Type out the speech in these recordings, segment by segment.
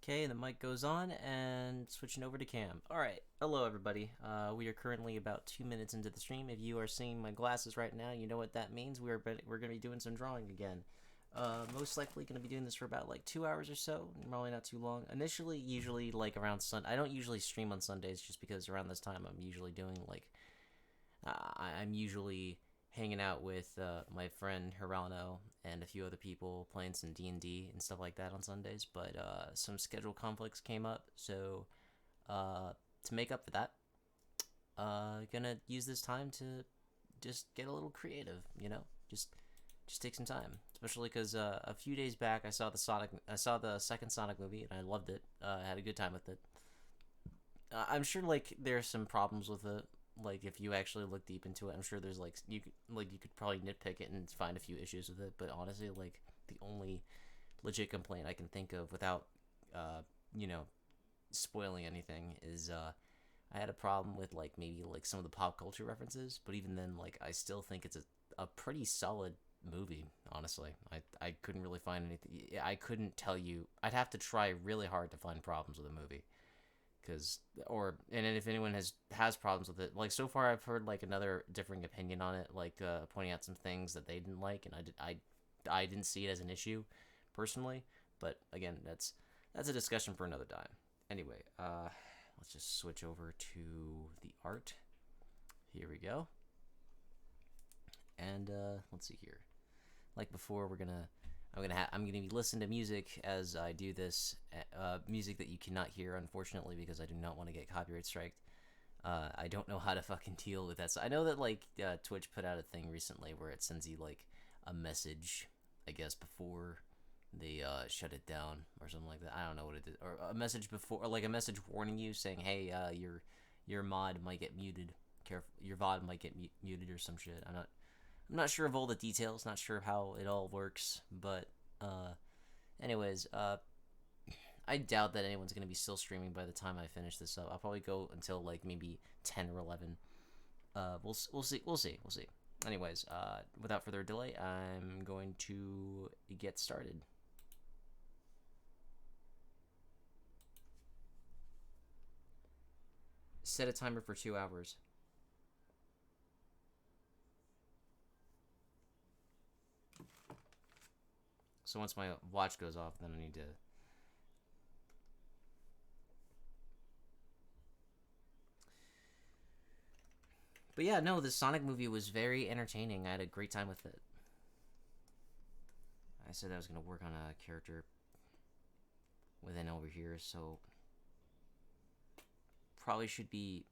Okay, the mic goes on and switching over to cam. Alright, hello everybody. We are currently about 2 minutes into the stream. If you are seeing my glasses right now, you know what that means. We're going to be doing some drawing again. Most likely going to be doing this for about like 2 hours or so. Probably not too long. Initially, usually like around I don't usually stream on Sundays just because around this time I'm usually doing like... I'm usually hanging out with my friend Hirano and a few other people playing some D&D and stuff like that on Sundays, but some schedule conflicts came up, so to make up for that, gonna use this time to just get a little creative, just take some time, especially because a few days back I saw the second Sonic movie and I loved it. I had a good time with it. I'm sure like there's some problems with it. Like if you actually look deep into it, I'm sure there's like you could probably nitpick it and find a few issues with it. But honestly, like the only legit complaint I can think of without, you know, spoiling anything is I had a problem with like maybe like some of the pop culture references. But even then, like I still think it's a pretty solid movie. Honestly, I couldn't really find anything. I couldn't tell you. I'd have to try really hard to find problems with the movie. And if anyone has problems with it, like so far I've heard like another differing opinion on it, like pointing out some things that they didn't like, and I didn't see it as an issue personally, but again that's a discussion for another time. Anyway, let's just switch over to the art. Here we go. And let's see here. Like before, I'm gonna be listening to music as I do this. Music that you cannot hear, unfortunately, because I do not want to get copyright striked. I don't know how to fucking deal with that. So I know that like Twitch put out a thing recently where it sends you like a message, I guess, before they shut it down or something like that. I don't know what it is, or a message before, or like a message warning you saying, "Hey, your mod might get muted. Careful, your VOD might get muted or some shit." I'm not sure of all the details, not sure how it all works, but anyways, I doubt that anyone's gonna be still streaming by the time I finish this up. I'll probably go until like maybe 10 or 11. We'll see. Anyways, without further delay, I'm going to get started. Set a timer for 2 hours. So once my watch goes off, then I need to... But yeah, no, the Sonic movie was very entertaining. I had a great time with it. I said I was going to work on a character within over here, so... Probably should be...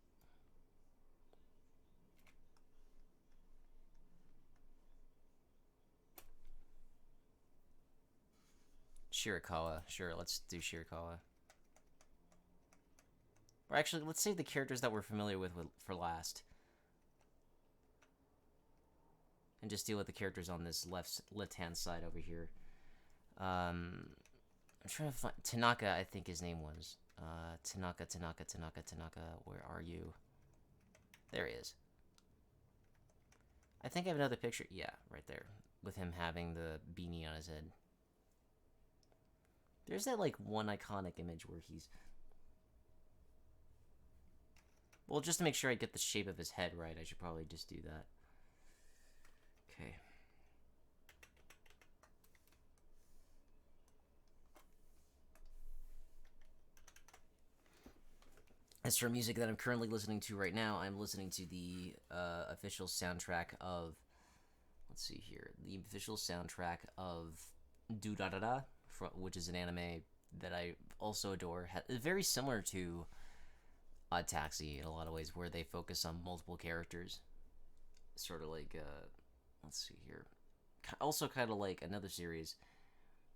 Shirakawa. Sure, let's do Shirakawa. Or actually, let's save the characters that we're familiar with for last. And just deal with the characters on this left-hand side over here. I'm trying to find... Tanaka, I think his name was. Tanaka. Where are you? There he is. I think I have another picture. Yeah, right there. With him having the beanie on his head. There's that, like, one iconic image where he's... Well, just to make sure I get the shape of his head right, I should probably just do that. Okay. As for music that I'm currently listening to right now, I'm listening to the official soundtrack of... Let's see here. The official soundtrack of Do-Da-Da-Da, which is an anime that I also adore. Very similar to Oddtaxi in a lot of ways, where they focus on multiple characters. Sort of like, let's see here. Also kind of like another series.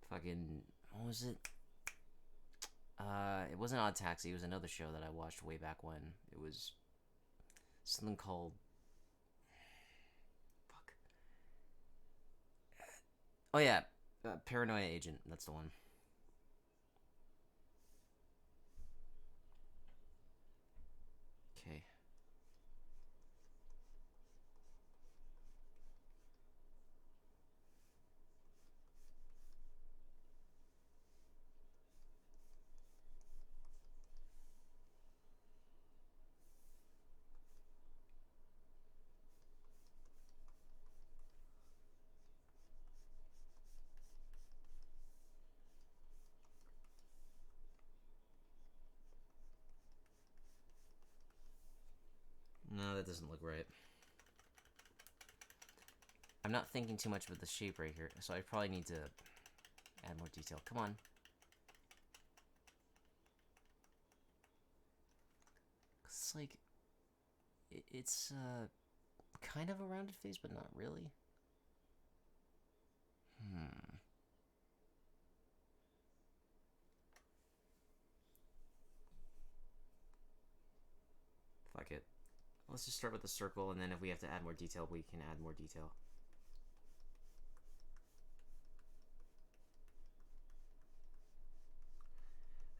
Fucking, what was it? It wasn't Oddtaxi, it was another show that I watched way back when. It was something called... Fuck. Oh yeah, Paranoia Agent, that's the one. Okay. No, that doesn't look right. I'm not thinking too much about the shape right here, so I probably need to add more detail. Come on. It's like... It's, kind of a rounded face, but not really. Fuck it. Let's just start with the circle, and then if we have to add more detail, we can add more detail.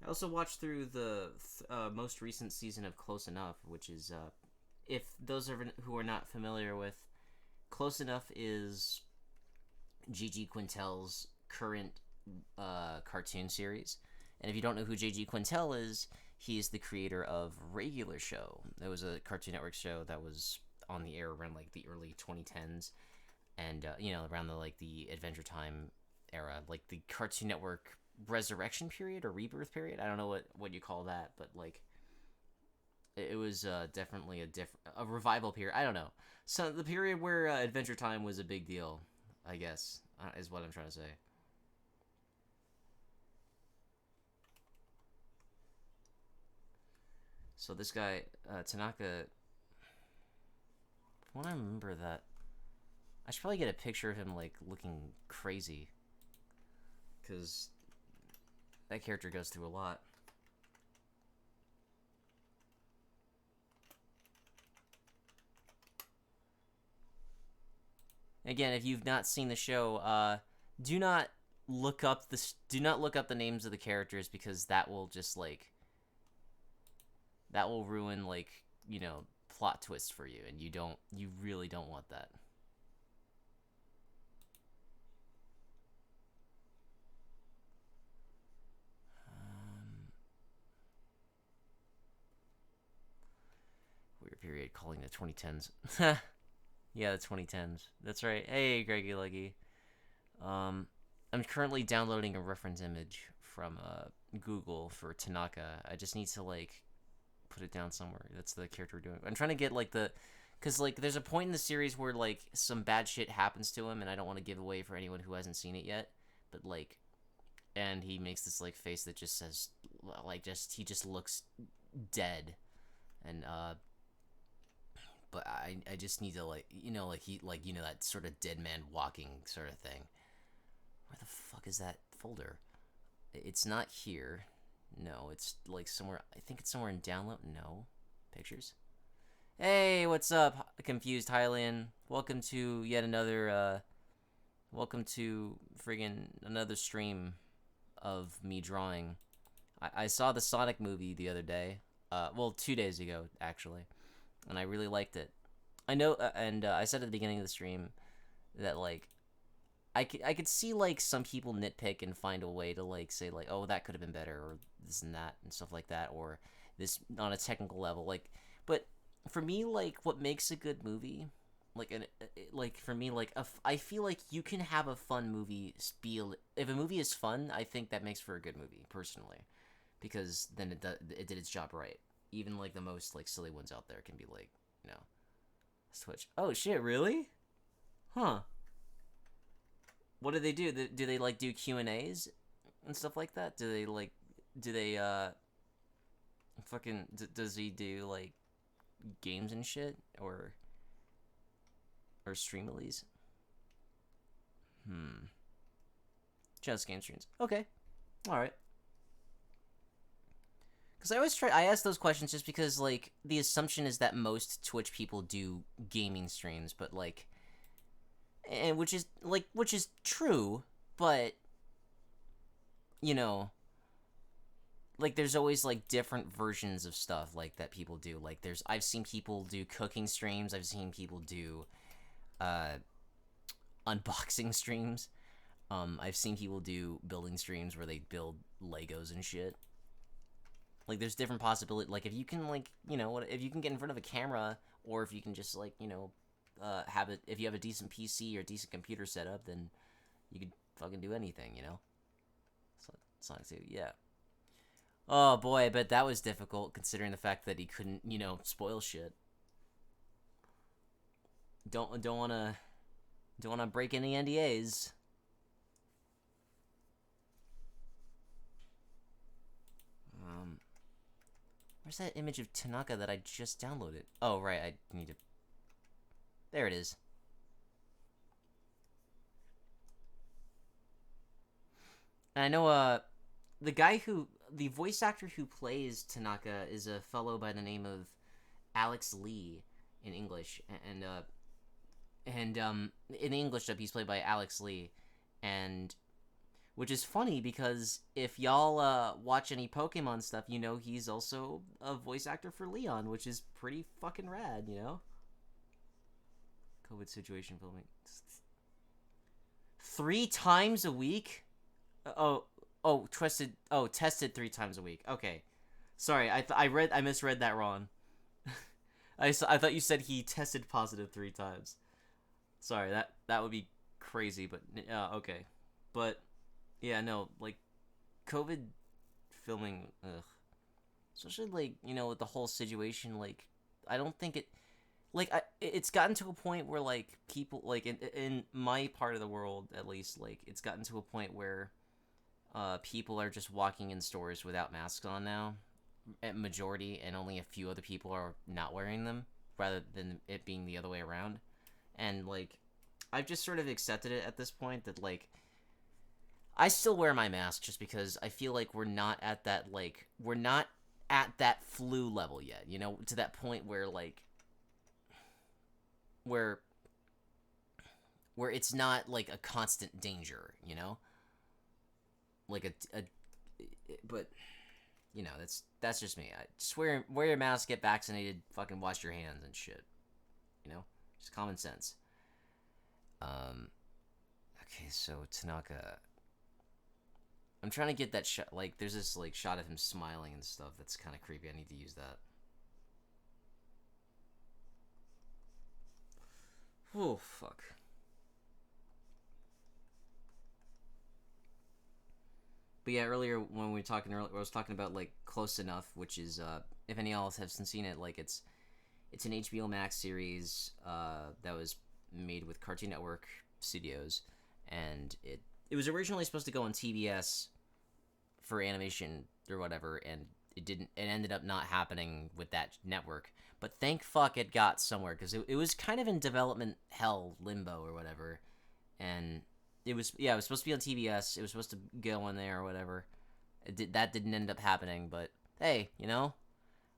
I also watched through the most recent season of Close Enough, which is, if those who are not familiar with, Close Enough is G.G. Quintel's current cartoon series. And if you don't know who J.G. Quintel is, he is the creator of Regular Show. It was a Cartoon Network show that was on the air around like the early 2010s, and you know, around the Adventure Time era, like the Cartoon Network resurrection period or rebirth period. I don't know what you call that, but like it was definitely a revival period. I don't know. So the period where Adventure Time was a big deal, I guess, is what I'm trying to say. So this guy, Tanaka, I want to remember that. I should probably get a picture of him, like, looking crazy. Because that character goes through a lot. Again, if you've not seen the show, do not look up the names of the characters, because that will just, like... that will ruin, like, you know, plot twists for you, and you really don't want that. Weird period, calling the 2010s. Yeah, the 2010s. That's right. Hey, Greggy Leggy. I'm currently downloading a reference image from Google for Tanaka. I just need to, like, put it down somewhere. That's the character we're doing. I'm trying to get, like, because, like, there's a point in the series where, like, some bad shit happens to him, and I don't want to give away for anyone who hasn't seen it yet, but, like, and he makes this, like, face that just says, like, he just looks dead, and, but I just need to, like, you know, like, you know, that sort of dead man walking sort of thing. Where the fuck is that folder? It's not here. No, it's, like, somewhere. I think it's somewhere in download. No. Pictures? Hey, what's up, Confused Hylian? Welcome to yet another, welcome to friggin' another stream of me drawing. I saw the Sonic movie the other day. Well, 2 days ago, actually. And I really liked it. I know, and I said at the beginning of the stream that, like, I could see, like, some people nitpick and find a way to, like, say, like, oh, that could have been better, or this and that, and stuff like that, or this on a technical level, like, but for me, like, what makes a good movie, like, for me, like, I feel like you can have a fun movie if a movie is fun, I think that makes for a good movie, personally, because then it did its job right. Even, like, the most, like, silly ones out there can be, like, you know, Switch. Oh, shit, really? Huh. What do they do? Do they, like, do Q&As and stuff like that? Do they, fucking, does he do, like, games and shit? Or stream at least? Just game streams. Okay. Alright. Because I ask those questions just because, like, the assumption is that most Twitch people do gaming streams, but, like, and which is true, but, you know, like, there's always, like, different versions of stuff, like, that people do. Like, I've seen people do cooking streams, I've seen people do, unboxing streams, I've seen people do building streams where they build Legos and shit. Like, there's different possibilities. Like, if you can, like, you know, if you can get in front of a camera, or if you can just, like, you know, if you have a decent PC or decent computer setup, then you could fucking do anything, you know? Sonic 2, yeah. Oh, boy, I bet that was difficult, considering the fact that he couldn't, you know, spoil shit. don't wanna break any NDAs. Where's that image of Tanaka that I just downloaded? Oh, right, I need to... There it is. And I know, the voice actor who plays Tanaka is a fellow by the name of Alex Lee in English. In the English dub, he's played by Alex Lee. And... Which is funny because if y'all watch any Pokemon stuff, you know he's also a voice actor for Leon, which is pretty fucking rad, you know? COVID situation filming. 3 times a week? Tested 3 times a week. Okay. Sorry, I misread that wrong. I thought you said he tested positive 3 times. Sorry, that would be crazy, but okay. But yeah, no, like, COVID filming, ugh. Especially, like, you know, with the whole situation, like, I don't think it, like, it's gotten to a point where, like, people, like, in my part of the world, at least, like, it's gotten to a point where, people are just walking in stores without masks on now, at majority, and only a few other people are not wearing them, rather than it being the other way around. And, like, I've just sort of accepted it at this point that, like, I still wear my mask just because I feel like we're not at that flu level yet, you know, to that point where, like, where it's not, like, a constant danger, you know? Like, but, you know, that's just me. I just wear your mask, get vaccinated, fucking wash your hands and shit, you know? Just common sense. Okay, so Tanaka... I'm trying to get that shot, like, there's this, like, shot of him smiling and stuff that's kind of creepy. I need to use that. Oh, fuck. But yeah, earlier when we were talking, I was talking about, like, Close Enough, which is, if any of y'all have seen it, like, it's an HBO Max series, that was made with Cartoon Network Studios, and it was originally supposed to go on TBS for animation or whatever, and it ended up not happening with that network. But thank fuck it got somewhere, because it was kind of in development hell, limbo or whatever, and it was supposed to be on TBS. It was supposed to go on there or whatever. That didn't end up happening, but hey, you know,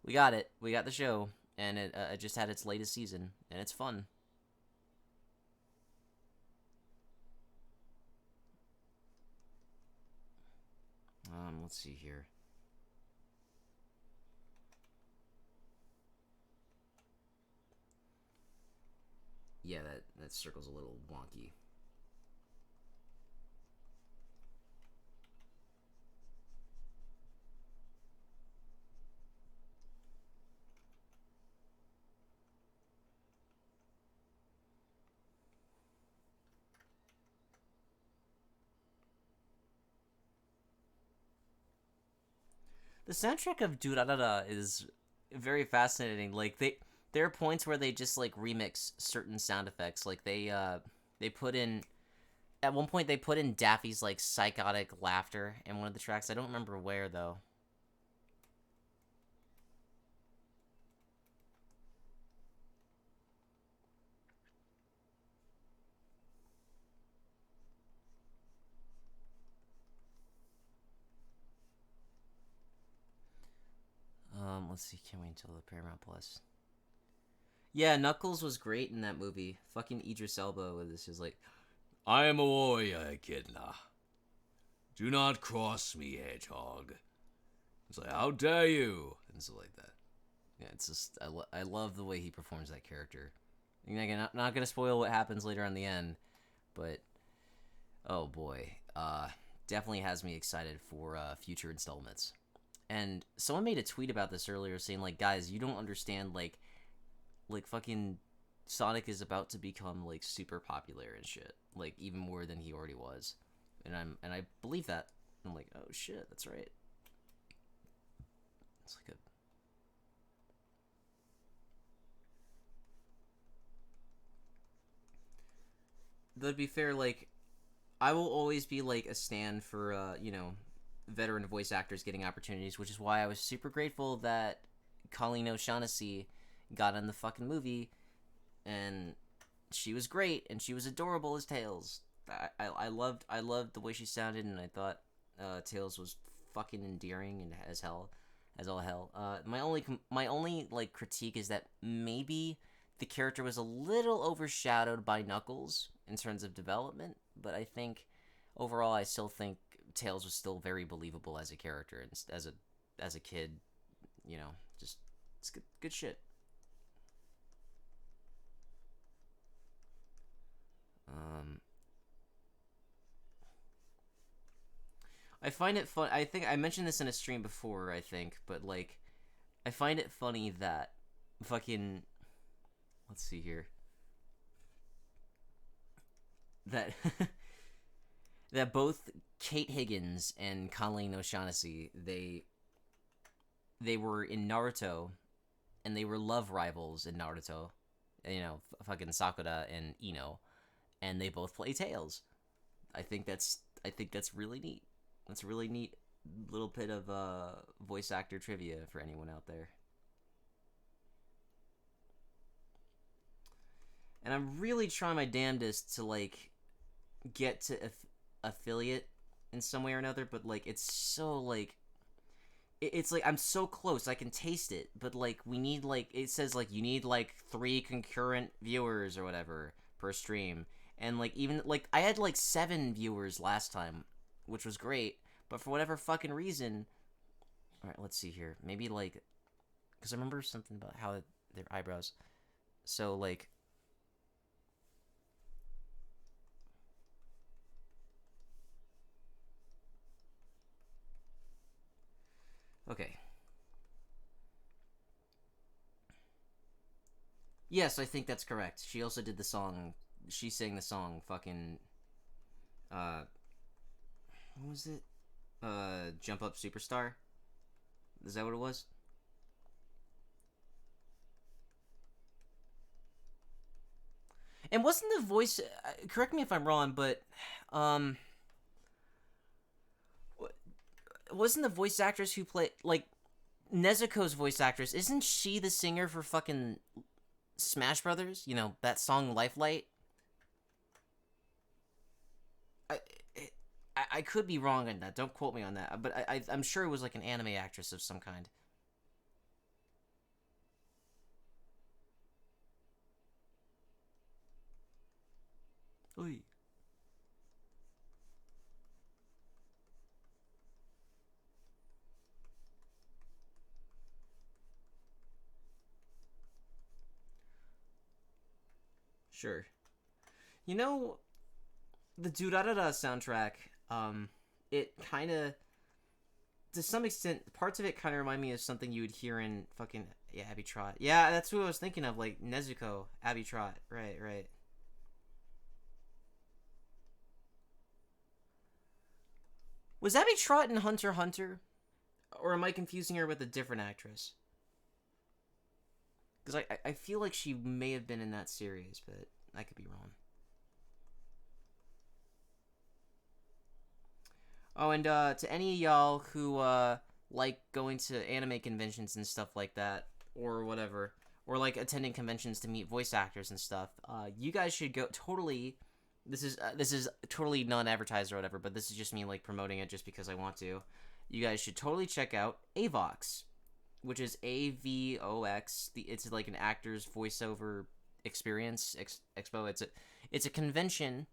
we got it. We got the show, and it just had its latest season, and it's fun. Let's see here. Yeah, that circle's a little wonky. The soundtrack of Durarara is very fascinating. Like, there are points where they just, like, remix certain sound effects. Like, they put in, at one point they put in Daffy's, like, psychotic laughter in one of the tracks. I don't remember where though. Let's see. Can't wait until the Paramount Plus. Yeah, Knuckles was great in that movie. Fucking Idris Elba with this is like, I am a warrior, Echidna. Do not cross me, Hedgehog. It's like, how dare you? And stuff like that. Yeah, it's just, I love the way he performs that character. I'm not gonna spoil what happens later on the end, but, oh boy. Definitely has me excited for future installments. And someone made a tweet about this earlier saying, like, guys, you don't understand, like fucking Sonic is about to become, like, super popular and shit. Like, even more than he already was. And I believe that. I'm like, oh shit, that's right. It's like a... to be fair, like, I will always be like a stand for veteran voice actors getting opportunities, which is why I was super grateful that Colleen O'Shaughnessy got in the fucking movie, and she was great, and she was adorable as Tails. I loved the way she sounded, and I thought Tails was fucking endearing and as all hell. My only like critique is that maybe the character was a little overshadowed by Knuckles in terms of development, but I think overall I still think Tails was still very believable as a character and as a kid, just it's good shit. I find it fun. I think I mentioned this in a stream before, I think, but like I find it funny that fucking let's see here. That that both Kate Higgins and Colleen O'Shaughnessy, they were in Naruto, and they were love rivals in Naruto. Fucking Sakura and Ino, and they both play Tails. I think that's really neat. That's a really neat little bit of voice actor trivia for anyone out there. And I'm really trying my damnedest to like get to affiliate in some way or another, but like it's so like it's like I'm so close. I can taste it, but like we need like it says like you need like 3 concurrent viewers or whatever per stream, and like even like I had like 7 viewers last time, which was great, but for whatever fucking reason, all right, let's see here, maybe like because I remember something about how their eyebrows, so like. Okay. Yes, I think that's correct. She also did the song. She sang the song. Fucking. Uh. What was it? Jump Up Superstar. Is that what it was? And wasn't the voice? Correct me if I'm wrong, but um, wasn't the voice actress who played like Nezuko's voice actress? Isn't she the singer for fucking Smash Brothers? That song Lifelight. I, I could be wrong on that. Don't quote me on that. But I'm sure it was like an anime actress of some kind. Oy. Sure. You know, the Durarara soundtrack, it kind of, to some extent, parts of it kind of remind me of something you would hear in fucking, yeah, Abby Trot. Yeah, that's who I was thinking of, like, Nezuko, Abby Trot. Right, right. Was Abby Trot in Hunter x Hunter? Or am I confusing her with a different actress? Because I feel like she may have been in that series, but I could be wrong. Oh, and to any of y'all who like going to anime conventions and stuff like that, or whatever, or like attending conventions to meet voice actors and stuff, you guys should go totally. This is totally non-advertised or whatever, but this is just me like promoting it just because I want to. You guys should totally check out Avox, which is AVOX. It's like an actor's voiceover experience expo. It's a convention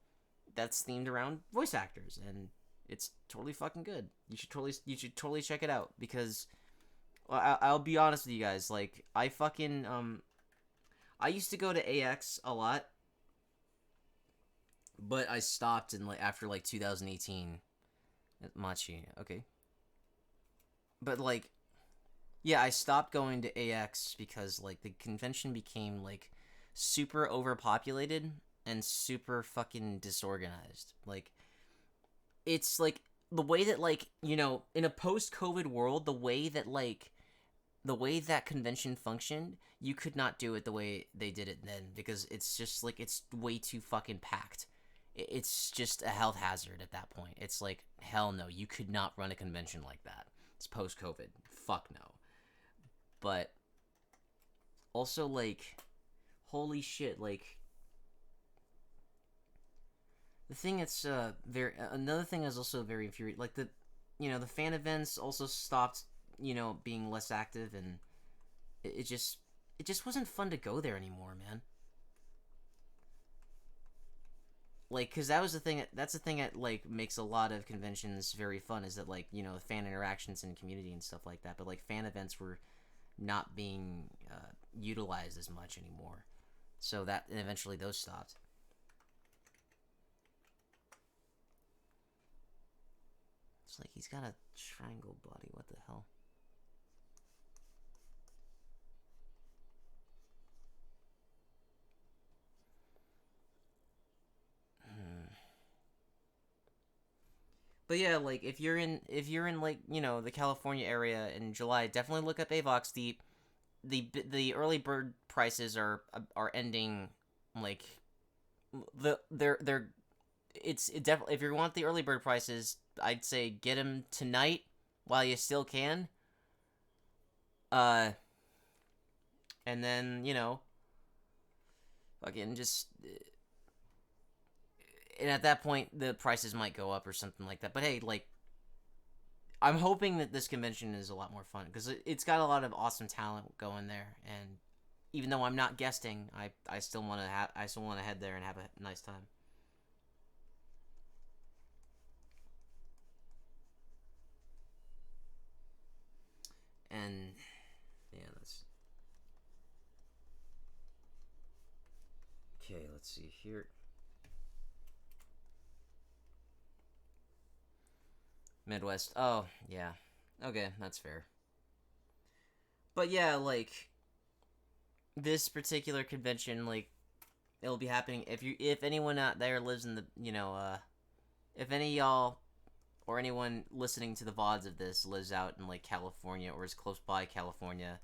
that's themed around voice actors, and it's totally fucking good. You should totally check it out because I'll be honest with you guys. Like I used to go to AX a lot, but I stopped in like after like 2018. Machi, okay. But like, yeah, I stopped going to AX because like the convention became like super overpopulated and super fucking disorganized. Like it's like the way that like, in a post-COVID world, the way that convention functioned, you could not do it the way they did it then because it's just like it's way too fucking packed. it's just a health hazard at that point. It's like, hell no, you could not run a convention like that. It's post-COVID. Fuck no. But also, like, holy shit, like, the thing that's another thing is also very infuriating. Like, the fan events also stopped, being less active, and it just wasn't fun to go there anymore, man. Like, because that was the thing. That's the thing that like makes a lot of conventions very fun, is that, like, fan interactions and community and stuff like that. But like fan events were not being utilized as much anymore, so that, and eventually those stopped. It's like he's got a triangle body. What the hell? But yeah, like if you're in like the California area in July, definitely look up Avox. The early bird prices are ending, like they're it definitely, if you want the early bird prices, I'd say get them tonight while you still can. Uh, and then again, just, and at that point the prices might go up or something like that. But hey, like, I'm hoping that this convention is a lot more fun, because it's got a lot of awesome talent going there, and even though I'm not guesting, I still want to head there and have a nice time. And yeah, that's okay. Let's see here. Midwest. Oh yeah. Okay, that's fair. But yeah, like, this particular convention, like, it'll be happening if anyone out there lives in the if any of y'all or anyone listening to the VODs of this lives out in like California or is close by California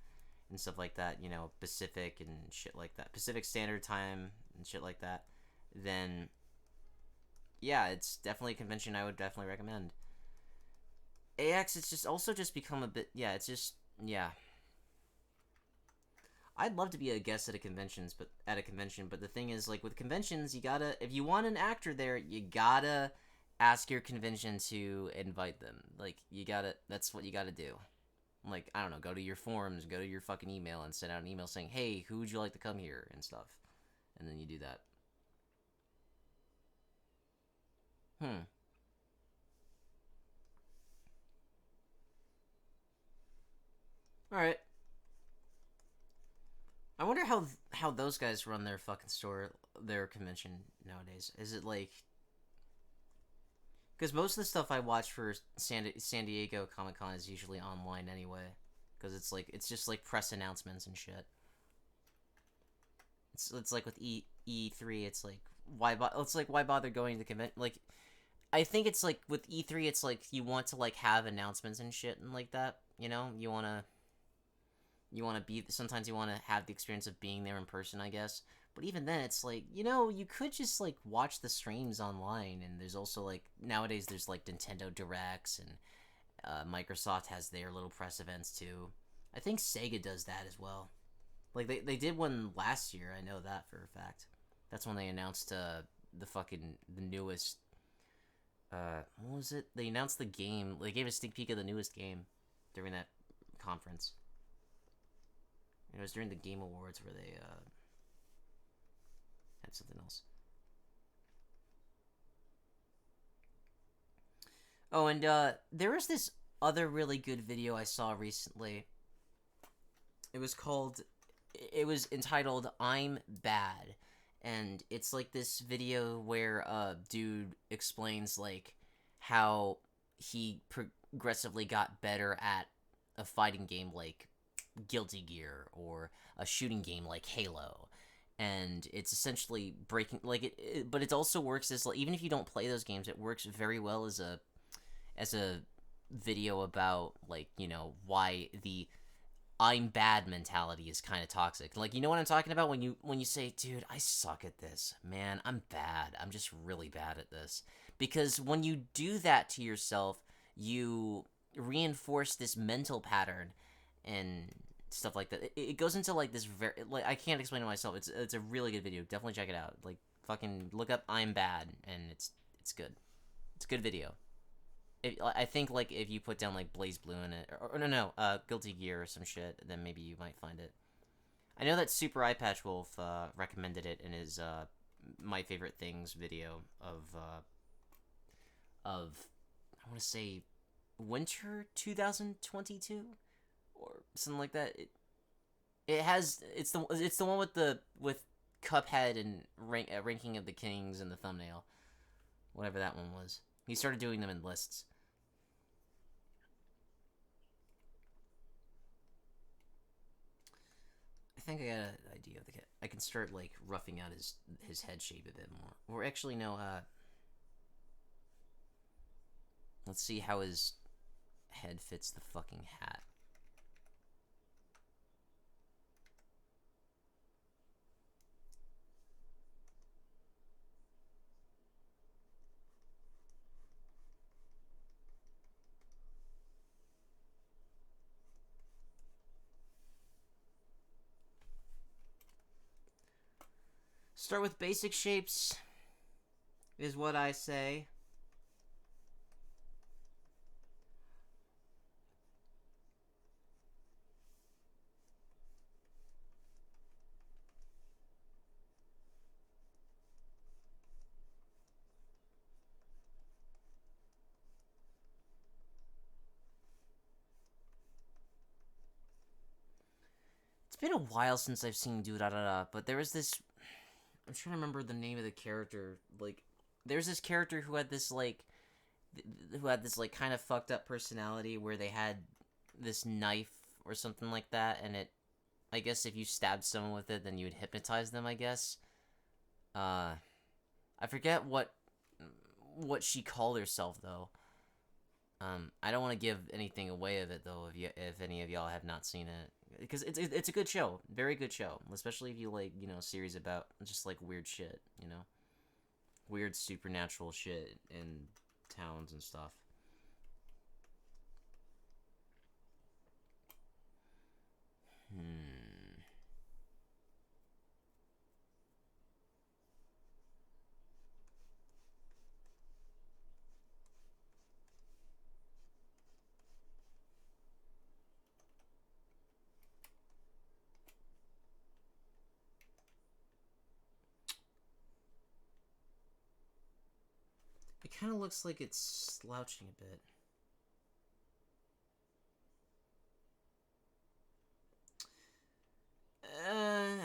and stuff like that, Pacific and shit like that, Pacific Standard Time and shit like that, then yeah, it's definitely a convention I would definitely recommend. AX, it's just also just become a bit, yeah, it's just, yeah. I'd love to be a guest at a convention, but the thing is, like, with conventions, you gotta, if you want an actor there, you gotta ask your convention to invite them. Like, that's what you gotta do. Like, I don't know, go to your forums, go to your fucking email, and send out an email saying, hey, who would you like to come here, and stuff. And then you do that. Hmm. Alright. I wonder how those guys run their fucking store, their convention nowadays. Is it like, because most of the stuff I watch for San Diego Comic Con is usually online anyway, because it's just like press announcements and shit. It's like with E3, it's like why bother going to convention? Like, I think it's like with E3, it's like you want to like have announcements and shit and like that. You want to be, sometimes you want to have the experience of being there in person, I guess. But even then, it's like, you could just like watch the streams online, and there's also like nowadays there's like Nintendo Directs, and Microsoft has their little press events too. I think Sega does that as well. Like they did one last year. I know that for a fact. That's when they announced the newest. What was it? They announced the game. They gave a sneak peek of the newest game during that conference. It was during the Game Awards where they had something else. Oh, and there was this other really good video I saw recently. It was entitled "I'm Bad," and it's like this video where a dude explains like how he progressively got better at a fighting game like Guilty Gear, or a shooting game like Halo. And it's essentially breaking, like, but it also works as, like, even if you don't play those games, it works very well as a video about, like, why the I'm bad mentality is kind of toxic. Like, you know what I'm talking about when you say, "Dude, I suck at this. Man, I'm bad. I'm just really bad at this." Because when you do that to yourself, you reinforce this mental pattern and stuff like that. It goes into like this very, like, I can't explain it myself. It's a really good video. Definitely check it out. Like, fucking look up "I'm bad" and it's good. It's a good video. I think like if you put down like Blaze Blue in it, or no, Guilty Gear or some shit, then maybe you might find it. I know that Super Eye Patch Wolf recommended it in his my favorite things video of I want to say winter 2022 or something like that. It's the one with Cuphead and ranking of the kings in the thumbnail, whatever that one was. He started doing them in lists. I think I got an idea of the cat. I can start like roughing out his head shape a bit more. Or actually, no. Let's see how his head fits the fucking hat. Start with basic shapes, is what I say. It's been a while since I've seen Do Da Da Da, but there was this. I'm trying to remember the name of the character. Like, there's this character who had this like kind of fucked up personality where they had this knife or something like that, and it. I guess if you stabbed someone with it, then you would hypnotize them. I guess. I forget what she called herself though. I don't want to give anything away of it though. If any of y'all have not seen it, because it's a good show, very good show, especially if you like series about just like weird shit, weird supernatural shit in towns and stuff. Hmm. It kind of looks like it's slouching a bit.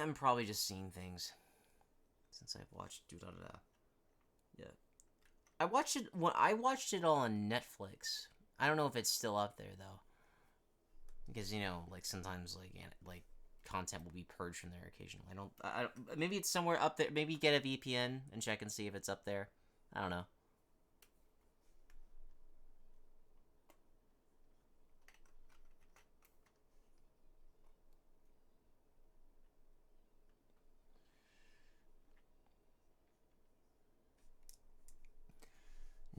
I'm probably just seeing things since I've watched Do Da Da Da. Yeah, I watched it when I watched it all on Netflix. I don't know if it's still up there though, because like sometimes like content will be purged from there occasionally. I don't. Maybe it's somewhere up there. Maybe get a VPN and check and see if it's up there. I don't know.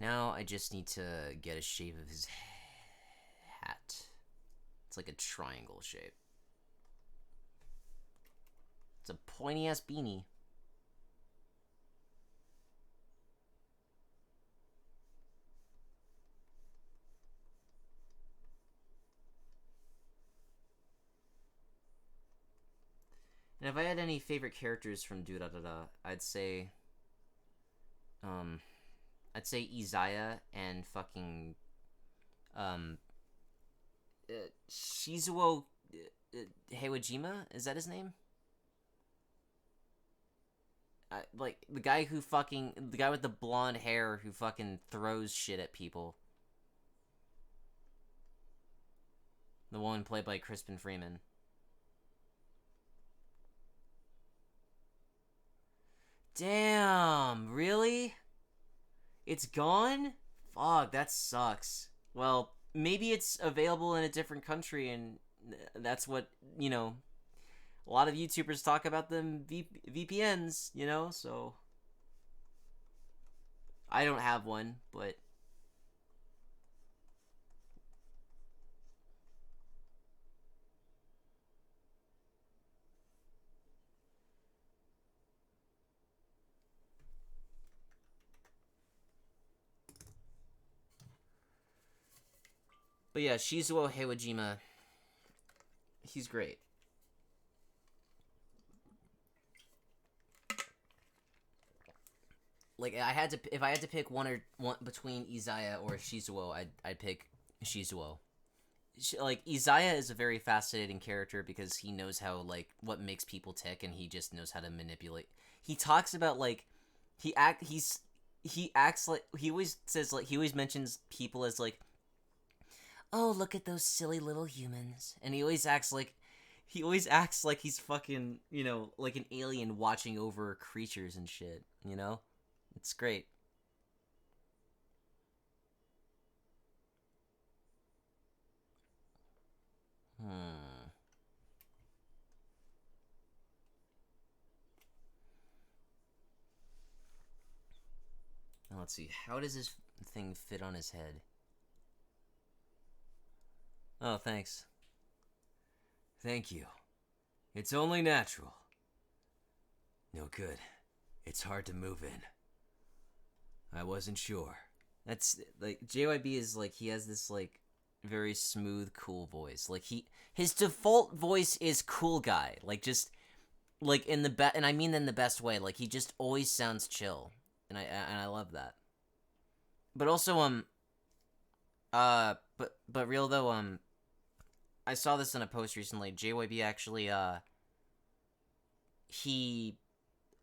Now I just need to get a shape of his hat. It's like a triangle shape. It's a pointy ass beanie. And if I had any favorite characters from Do Da Da Da, um, I'd say Izaya and fucking, um, Shizuo Heiwajima. Is that his name? Like the guy the guy with the blonde hair who fucking throws shit at people. The one played by Crispin Freeman. Damn, really? It's gone? Fuck, that sucks. Well, maybe it's available in a different country and That's what, you know, a lot of YouTubers talk about them VPNs, you know, so I don't have one, but yeah, Shizuo Heiwajima, he's great. Like if I had to pick one between Izaya or Shizuo, I'd pick Shizuo. Like Izaya is a very fascinating character because he knows how, like, what makes people tick, and he just knows how to manipulate. He talks about, like, he acts like, he always says, like, he always mentions people as like, oh, look at those silly little humans, and he always acts like he's fucking, you know, like an alien watching over creatures and shit, you know. It's great. Hmm. Now, let's see. How does this thing fit on his head? Oh, thanks. Thank you. It's only natural. No good. It's hard to move in. I wasn't sure. That's like JYB is like, he has this like very smooth, cool voice. Like his default voice is cool guy. Like, just like in the and I mean in the best way. Like, he just always sounds chill, and I love that. But also but real though, I saw this in a post recently. JYB actually he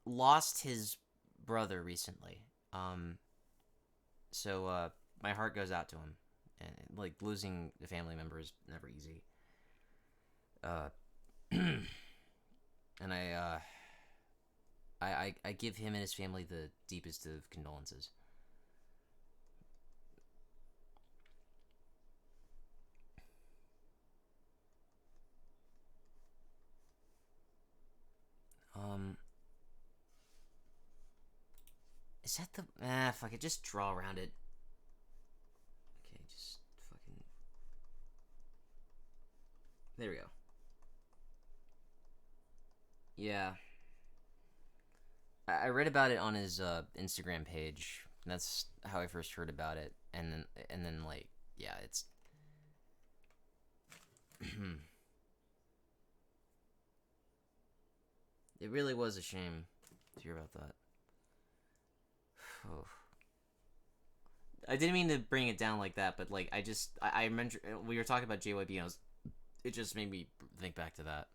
lost his brother recently. So my heart goes out to him, and like, losing a family member is never easy. Uh, and I give him and his family the deepest of condolences. Um, is that the fuck it? Just draw around it. Okay, just fucking. There we go. Yeah, I read about it on his Instagram page. That's how I first heard about it, and then like, yeah, it's. It really was a shame to hear about that. Oh. I didn't mean to bring it down like that, but like, I remember we were talking about JYB, and it just made me think back to that.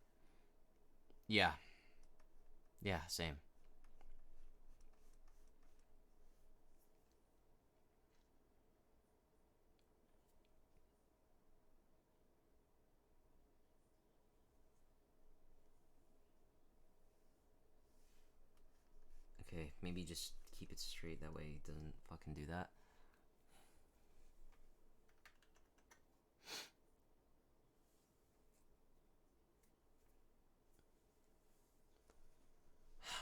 Yeah, yeah, same. Okay, maybe just keep it straight, that way it doesn't fucking do that.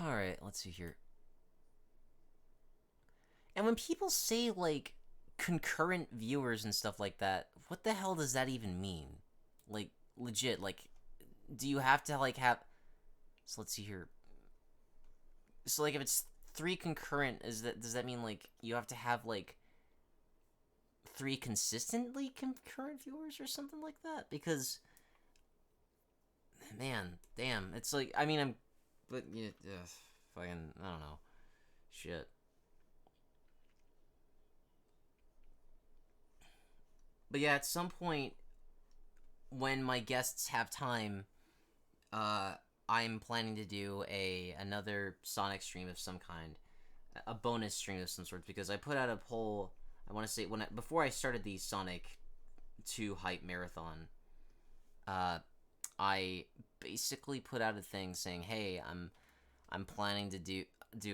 Alright, let's see here. And when people say, like, concurrent viewers and stuff like that, what the hell does that even mean? Like, legit, like, do you have to, like, have. So let's see here. So, like, if it's three concurrent, does that mean, like, you have to have, like, three consistently concurrent viewers or something like that? Because, man, damn, it's like, I mean, but yeah, fucking, I don't know, shit. But yeah, at some point, when my guests have time, uh, I'm planning to do another Sonic stream of some kind, a bonus stream of some sort, because I put out a poll. I want to say, before I started the Sonic 2 hype marathon, uh, I basically put out a thing saying, "Hey, I'm planning to do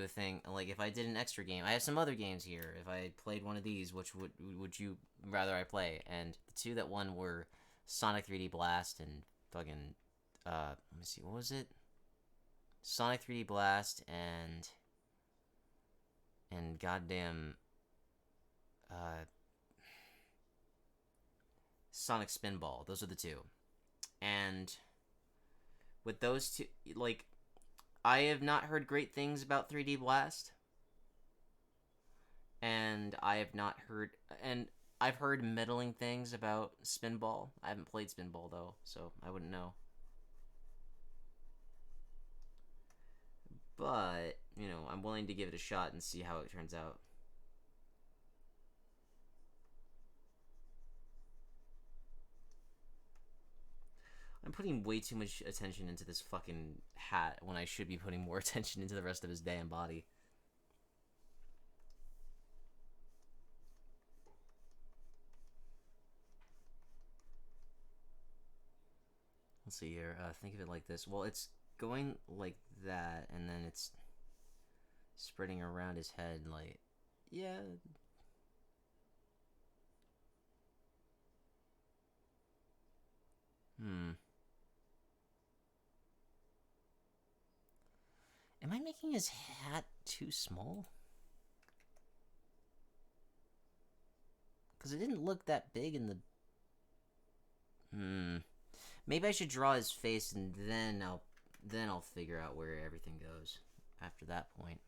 a thing. Like, if I did an extra game, I have some other games here. If I played one of these, which would you rather I play?" And the two that won were Sonic 3D Blast and fucking let me see, what was it? Sonic 3D Blast and goddamn Sonic Spinball. Those are the two. And with those two, like, I have not heard great things about 3D Blast. And I've heard middling things about Spinball. I haven't played Spinball though, so I wouldn't know. But, you know, I'm willing to give it a shot and see how it turns out. I'm putting way too much attention into this fucking hat when I should be putting more attention into the rest of his damn body. Let's see here. Think of it like this. Well, it's going like that, and then it's spreading around his head, like, yeah. Am I making his hat too small? Because it didn't look that big in the... Maybe I should draw his face and then I'll figure out where everything goes after that point.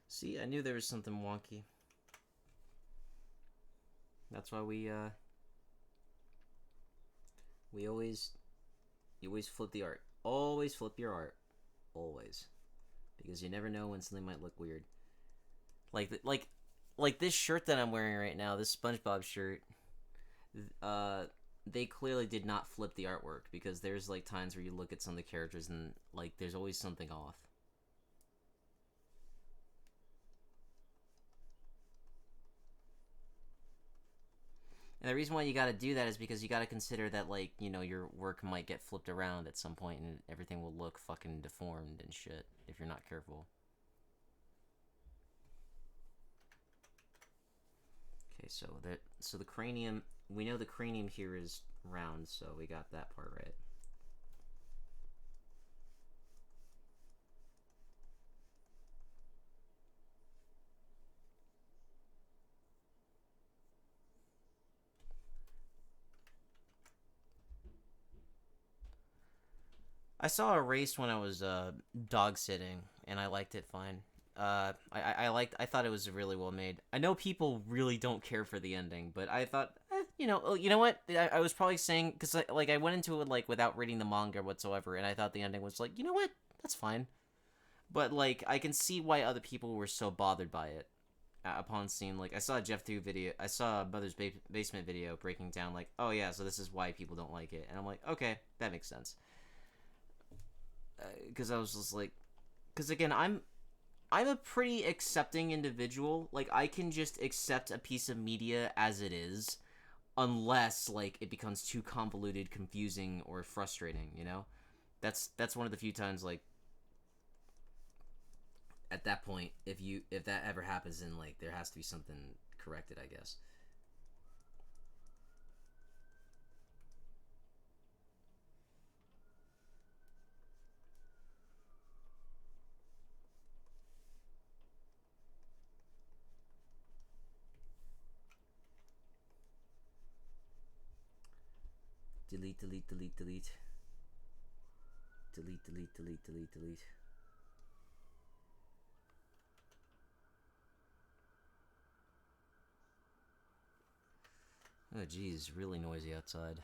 See, I knew there was something wonky. That's why you always flip the art. Always flip your art. Always. Because you never know when something might look weird. Like this shirt that I'm wearing right now, this SpongeBob shirt, they clearly did not flip the artwork, because there's like times where you look at some of the characters and like there's always something off. And the reason why you gotta do that is because you gotta consider that, like, you know, your work might get flipped around at some point and everything will look fucking deformed and shit if you're not careful. Okay, so the cranium, we know the cranium here is round, so we got that part right. I saw Erased when I was dog sitting, and I liked it fine. I thought it was really well made. I know people really don't care for the ending, but I thought, you know what? I was probably saying, because I went into it like without reading the manga whatsoever, and I thought the ending was like, you know what? That's fine. But like, I can see why other people were so bothered by it. Upon seeing, like, I saw a Jeff 2 video, I saw a Mother's Basement video breaking down, like, oh yeah, so this is why people don't like it, and I'm like, okay, that makes sense. Because I was just like, because again, I'm a pretty accepting individual. Like, I can just accept a piece of media as it is, unless like it becomes too convoluted, confusing, or frustrating. You know, that's one of the few times, like, at that point, if that ever happens, then like there has to be something corrected, I guess. Delete, delete, delete, delete. Delete, delete, delete, delete, delete. Oh, geez, really noisy outside.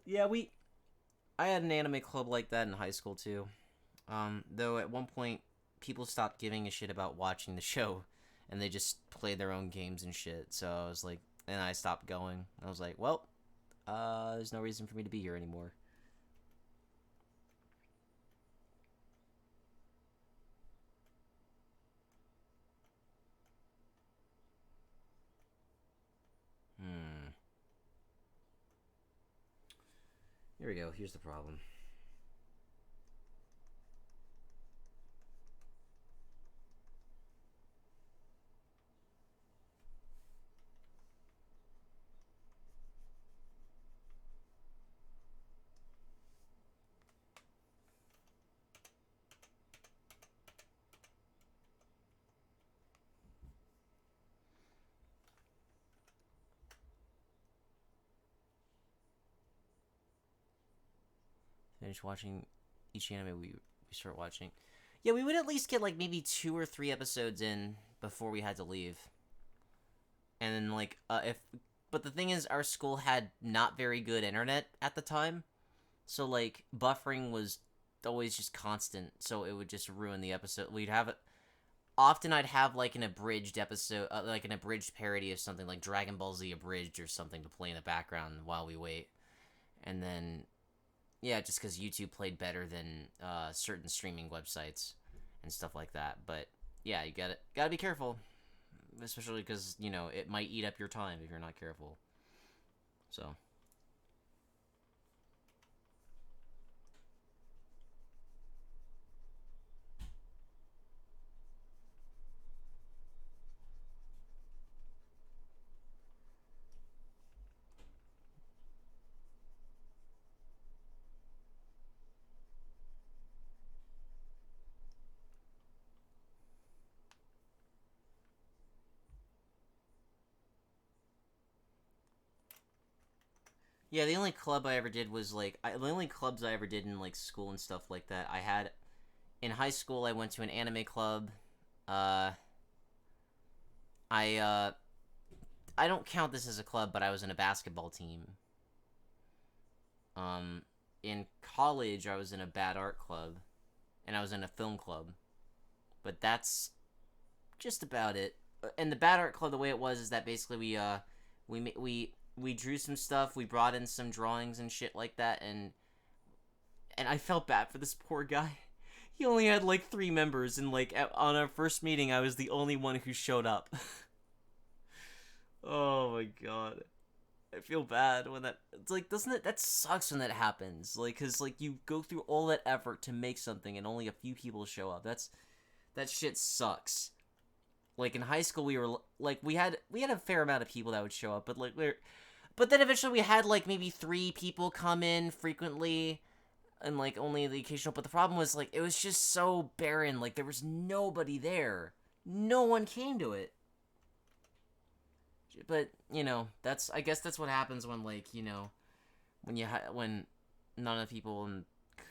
Yeah, I had an anime club like that in high school too. Though at one point, people stopped giving a shit about watching the show, and they just played their own games and shit. So I was like, and I stopped going. I was like, well, there's no reason for me to be here anymore. Hmm. Here we go. Here's the problem. Finish watching each anime we start watching. Yeah, we would at least get like maybe 2 or 3 episodes in before we had to leave. And then like if but the thing is our school had not very good internet at the time. So like buffering was always just constant, so it would just ruin the episode. We'd have it often I'd have like an abridged episode, like an abridged parody of something like Dragon Ball Z abridged or something to play in the background while we wait. And then yeah, just because YouTube played better than certain streaming websites and stuff like that. But yeah, you gotta be careful, especially because it might eat up your time if you're not careful. So yeah, the only club I ever did was like the only clubs I ever did in like school and stuff like that. I had in high school. I went to an anime club. Uh, I don't count this as a club, but I was in a basketball team. Um, in college, I was in a bad art club, and I was in a film club. But that's just about it. And the bad art club, the way it was is that basically we drew some stuff, we brought in some drawings and shit like that, and I felt bad for this poor guy. He only had like 3 members, and like on our first meeting, I was the only one who showed up. Oh my god. I feel bad when that. It's like, doesn't it? That sucks when that happens. Like, cause like you go through all that effort to make something and only a few people show up. That shit sucks. Like in high school, we were like we had a fair amount of people that would show up, but but then eventually we had like maybe 3 people come in frequently, and like only the occasional. But the problem was like it was just so barren. Like there was nobody there. No one came to it. But that's I guess that's what happens when like when none of the people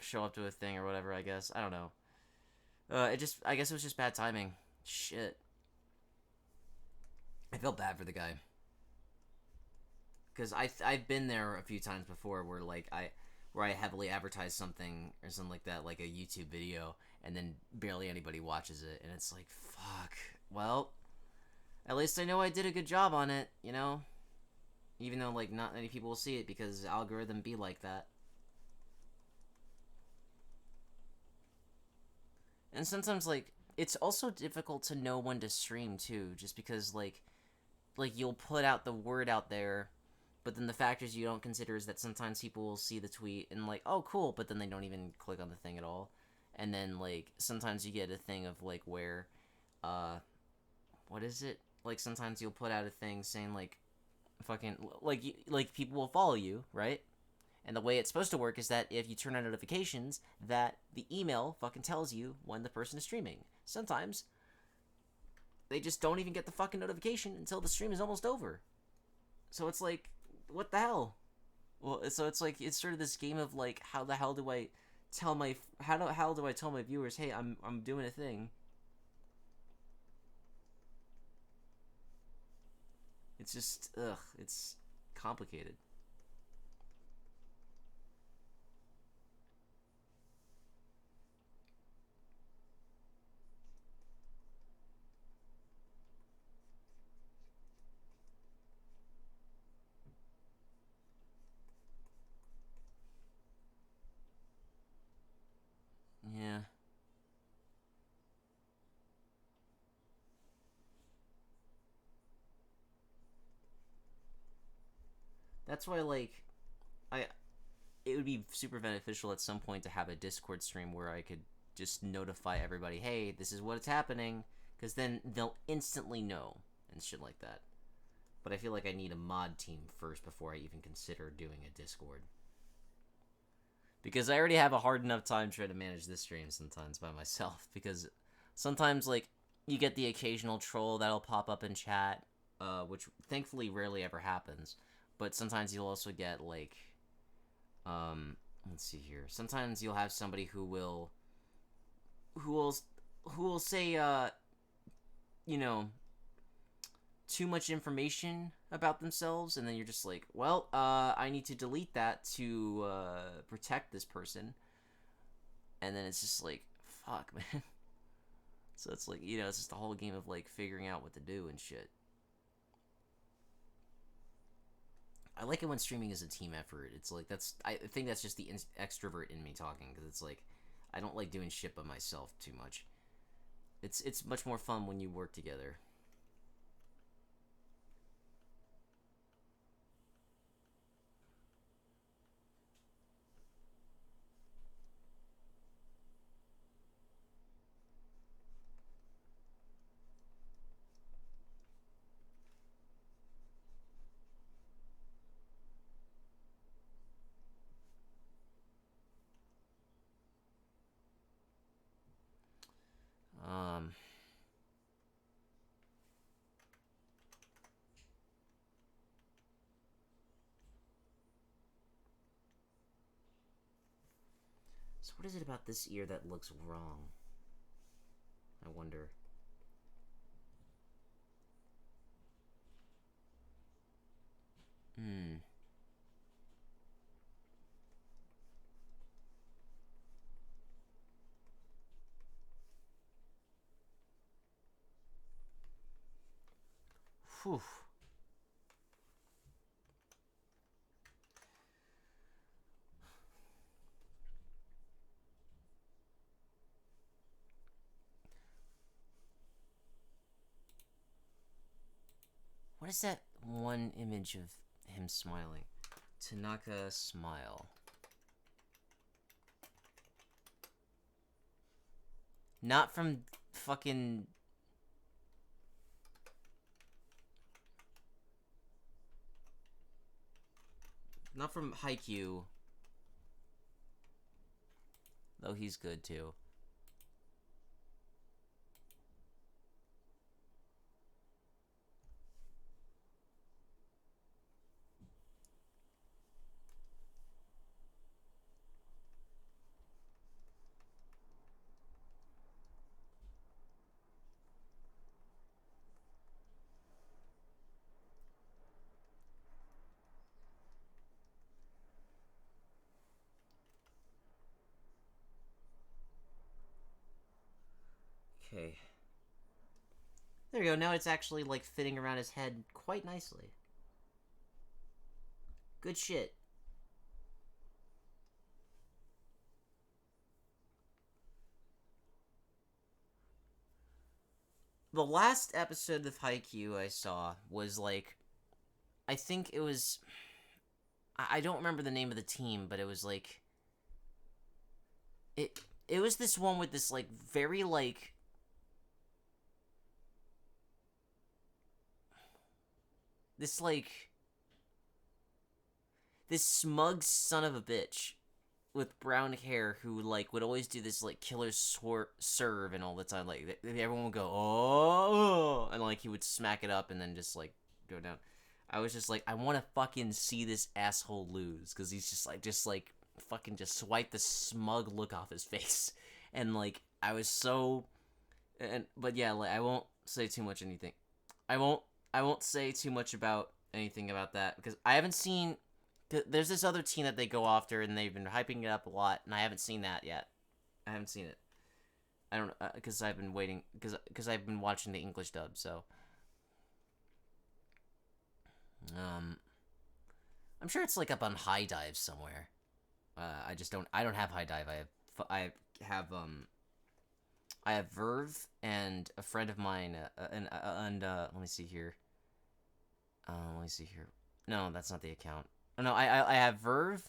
show up to a thing or whatever. I guess I don't know. I guess it was just bad timing. Shit. I felt bad for the guy because I've been there a few times before where like I heavily advertise something or something like that, like a YouTube video, and then barely anybody watches it, and it's like fuck. Well, at least I know I did a good job on it, even though like not many people will see it because the algorithm be like that. And sometimes like it's also difficult to know when to stream too, just because like you'll put out the word out there, but then the factors you don't consider is that sometimes people will see the tweet and like, oh cool, but then they don't even click on the thing at all. And then like sometimes you get a thing of like where what is it? Like sometimes you'll put out a thing saying like fucking like people will follow you, right? And the way it's supposed to work is that if you turn on notifications, that the email fucking tells you when the person is streaming. Sometimes they just don't even get the fucking notification until the stream is almost over. So it's like, what the hell? Well, so it's like it's sort of this game of like, how the hell do I tell my how do I tell my viewers, hey, I'm doing a thing? It's just it's complicated. Yeah. That's why I it would be super beneficial at some point to have a Discord stream where I could just notify everybody, hey, this is what's happening, because then they'll instantly know and shit like that. But I feel like I need a mod team first before I even consider doing a Discord. Because I already have a hard enough time trying to manage this stream sometimes by myself. Because sometimes, like, you get the occasional troll that'll pop up in chat, which thankfully rarely ever happens. But sometimes you'll also get, like, let's see here. Sometimes you'll have somebody who will say, you know, too much information about themselves, and then you're just like, well, I need to delete that to protect this person, and then it's just like, fuck, man. So it's like, you know, it's just a whole game of like figuring out what to do and shit. I like it when streaming is a team effort. It's like I think that's just the extrovert in me talking, because it's like I don't like doing shit by myself too much. It's much more fun when you work together. Um, so what is it about this ear that looks wrong? I wonder. Hmm. Whew. What is that one image of him smiling? Tanaka smile. Not from fucking... Not from Haikyuu. Though he's good too. Okay. There we go. Now it's actually like fitting around his head quite nicely. Good shit. The last episode of Haikyuu I saw was like, I think it was, I don't remember the name of the team, but it was like, it was this one with this like very like, this like, this smug son of a bitch with brown hair who like would always do this like killer serve and all the time. Like everyone would go oh, and like he would smack it up and then just like go down. I was just like, I want to fucking see this asshole lose, because he's just like fucking just swipe the smug look off his face. And like I was so but yeah, like I won't say too much anything. I won't say too much about anything about that because I haven't seen there's this other team that they go after and they've been hyping it up a lot and I haven't seen that yet. I haven't seen it. I don't because I've been waiting because I've been watching the English dub, so I'm sure it's like up on High Dive somewhere. I don't have High Dive. I have Verve and a friend of mine and let me see here. Let me see here. No, that's not the account. Oh, no, I have Verve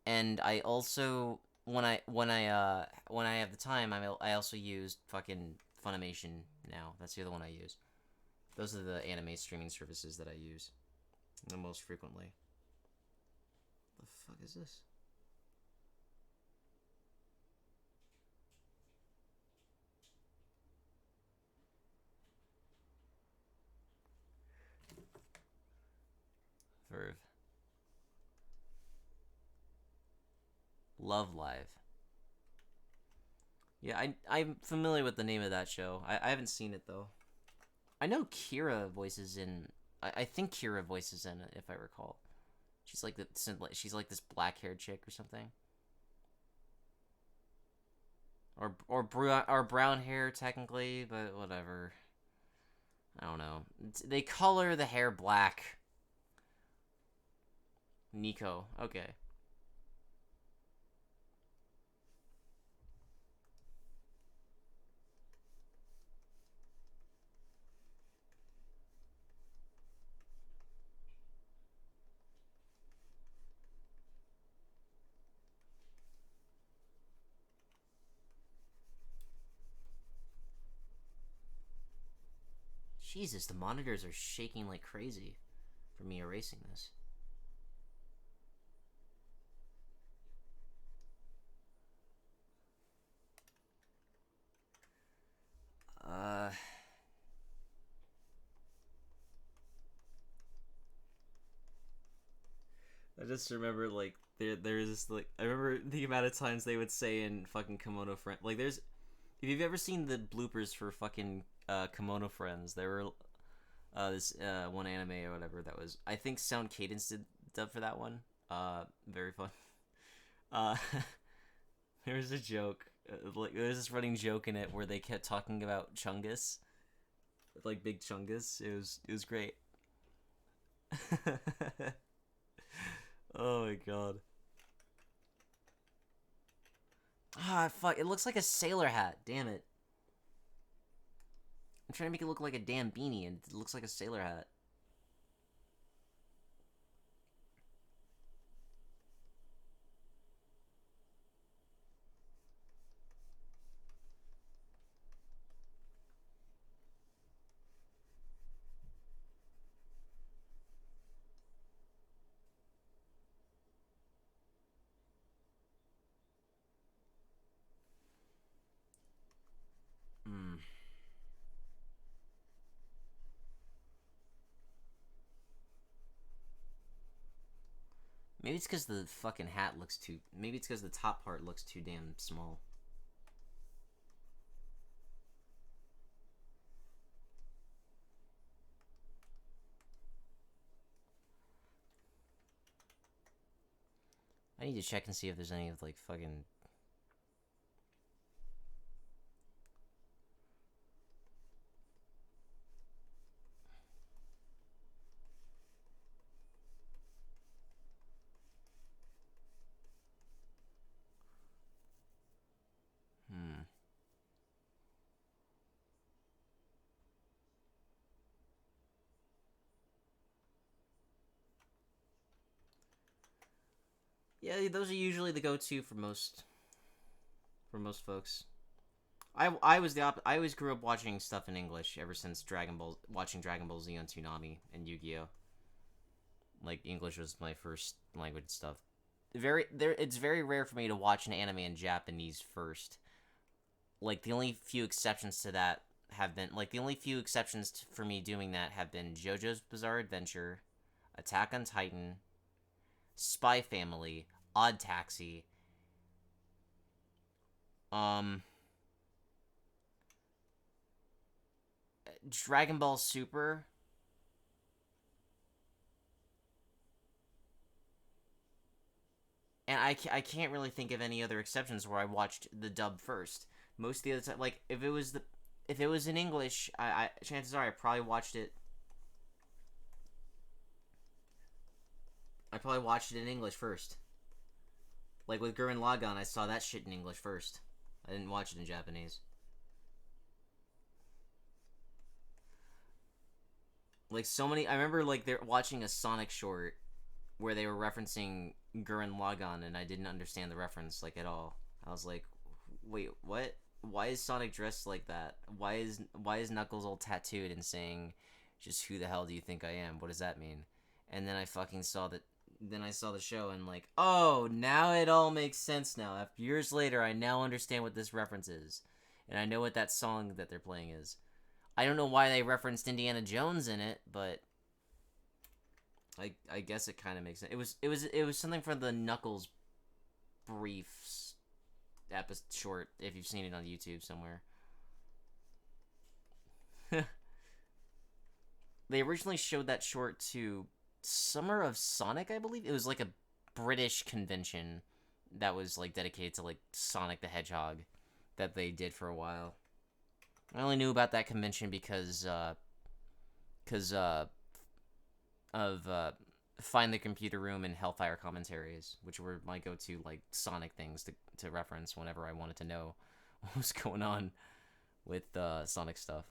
and I also when I have the time I also use fucking Funimation now. That's the other one I use. Those are the anime streaming services that I use the most frequently. The fuck is this? Verve. Love Live. Yeah, I'm familiar with the name of that show. I haven't seen it though. I know Kira voices in. I think Kira voices in it if I recall. She's like she's like this black-haired chick or something. Or brown hair technically, but whatever. I don't know. They color the hair black. Nico. Okay. Jesus, the monitors are shaking like crazy for me erasing this. I just remember like there's this like I remember the amount of times they would say in fucking Kimono Friend like there's if you've ever seen the bloopers for fucking Kimono Friends, there were this one anime or whatever that was I think Sound Cadence did dub for that one. Very fun. Uh, there was a joke like there was this running joke in it where they kept talking about Chungus, like Big Chungus. It was great. Oh my god. Ah, fuck. It looks like a sailor hat. Damn it. I'm trying to make it look like a damn beanie, and it looks like a sailor hat. Hmm. Maybe it's because the fucking hat looks too... Maybe it's because the top part looks too damn small. I need to check and see if there's any of, like, fucking... Hmm. Yeah, those are usually the go-to for most folks. I was I always grew up watching stuff in English ever since watching Dragon Ball Z on Toonami and Yu-Gi-Oh. Like English was my first language stuff. It's very rare for me to watch an anime in Japanese first. Like the only few exceptions to that have been for me doing that have been JoJo's Bizarre Adventure, Attack on Titan, Spy Family. Oddtaxi. Dragon Ball Super. And I can't really think of any other exceptions where I watched the dub first. Most of the other time, like if it was in English, I chances are I probably watched it. I probably watched it in English first. Like with Gurren Lagann, I saw that shit in English first. I didn't watch it in Japanese. Like so many, I remember like they're watching a Sonic short where they were referencing Gurren Lagann, and I didn't understand the reference like at all. I was like, wait, what? Why is Sonic dressed like that? Why is Knuckles all tattooed and saying, just who the hell do you think I am? What does that mean? And then I fucking saw that. Then I saw the show and like, oh, now it all makes sense now. After years later, I now understand what this reference is, and I know what that song that they're playing is. I don't know why they referenced Indiana Jones in it, but I guess it kind of makes sense. It was something from the Knuckles briefs episode short. If you've seen it on YouTube somewhere, they originally showed that short to Summer of Sonic, I believe. It was like a British convention that was like dedicated to like Sonic the Hedgehog that they did for a while. I only knew about that convention because of Find the Computer Room and Hellfire commentaries, which were my go-to like Sonic things to reference whenever I wanted to know what was going on with Sonic stuff.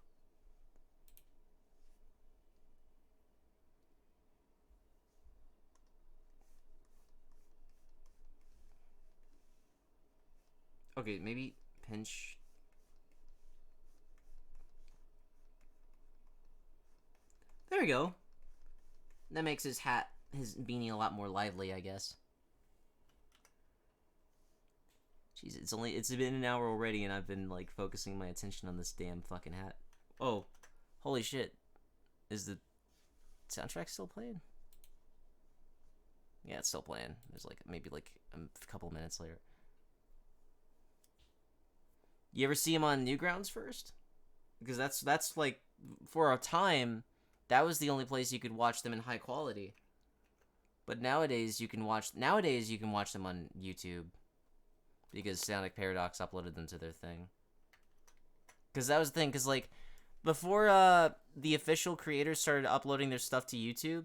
Okay, maybe pinch. There we go. That makes his beanie a lot more lively, I guess. Jeez, it's been an hour already, and I've been like focusing my attention on this damn fucking hat. Oh, holy shit! Is the soundtrack still playing? Yeah, it's still playing. There's like maybe like a couple minutes later. You ever see him on Newgrounds first? Because that's like for a time that was the only place you could watch them in high quality. But nowadays you can watch them on YouTube because Sonic Paradox uploaded them to their thing. Because that was the thing. Because like before the official creators started uploading their stuff to YouTube,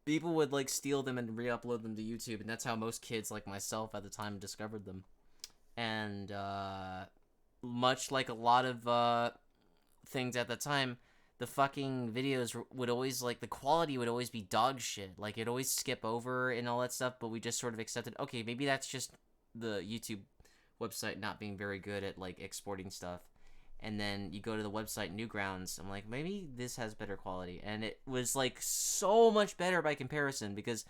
people would like steal them and re-upload them to YouTube, and that's how most kids like myself at the time discovered them. And much like a lot of things at the time, the fucking videos would always like the quality would always be dog shit. Like it'd always skip over and all that stuff, but we just sort of accepted, okay, maybe that's just the YouTube website not being very good at like exporting stuff. And then you go to the website Newgrounds, I'm like, maybe this has better quality. And it was like so much better by comparison, because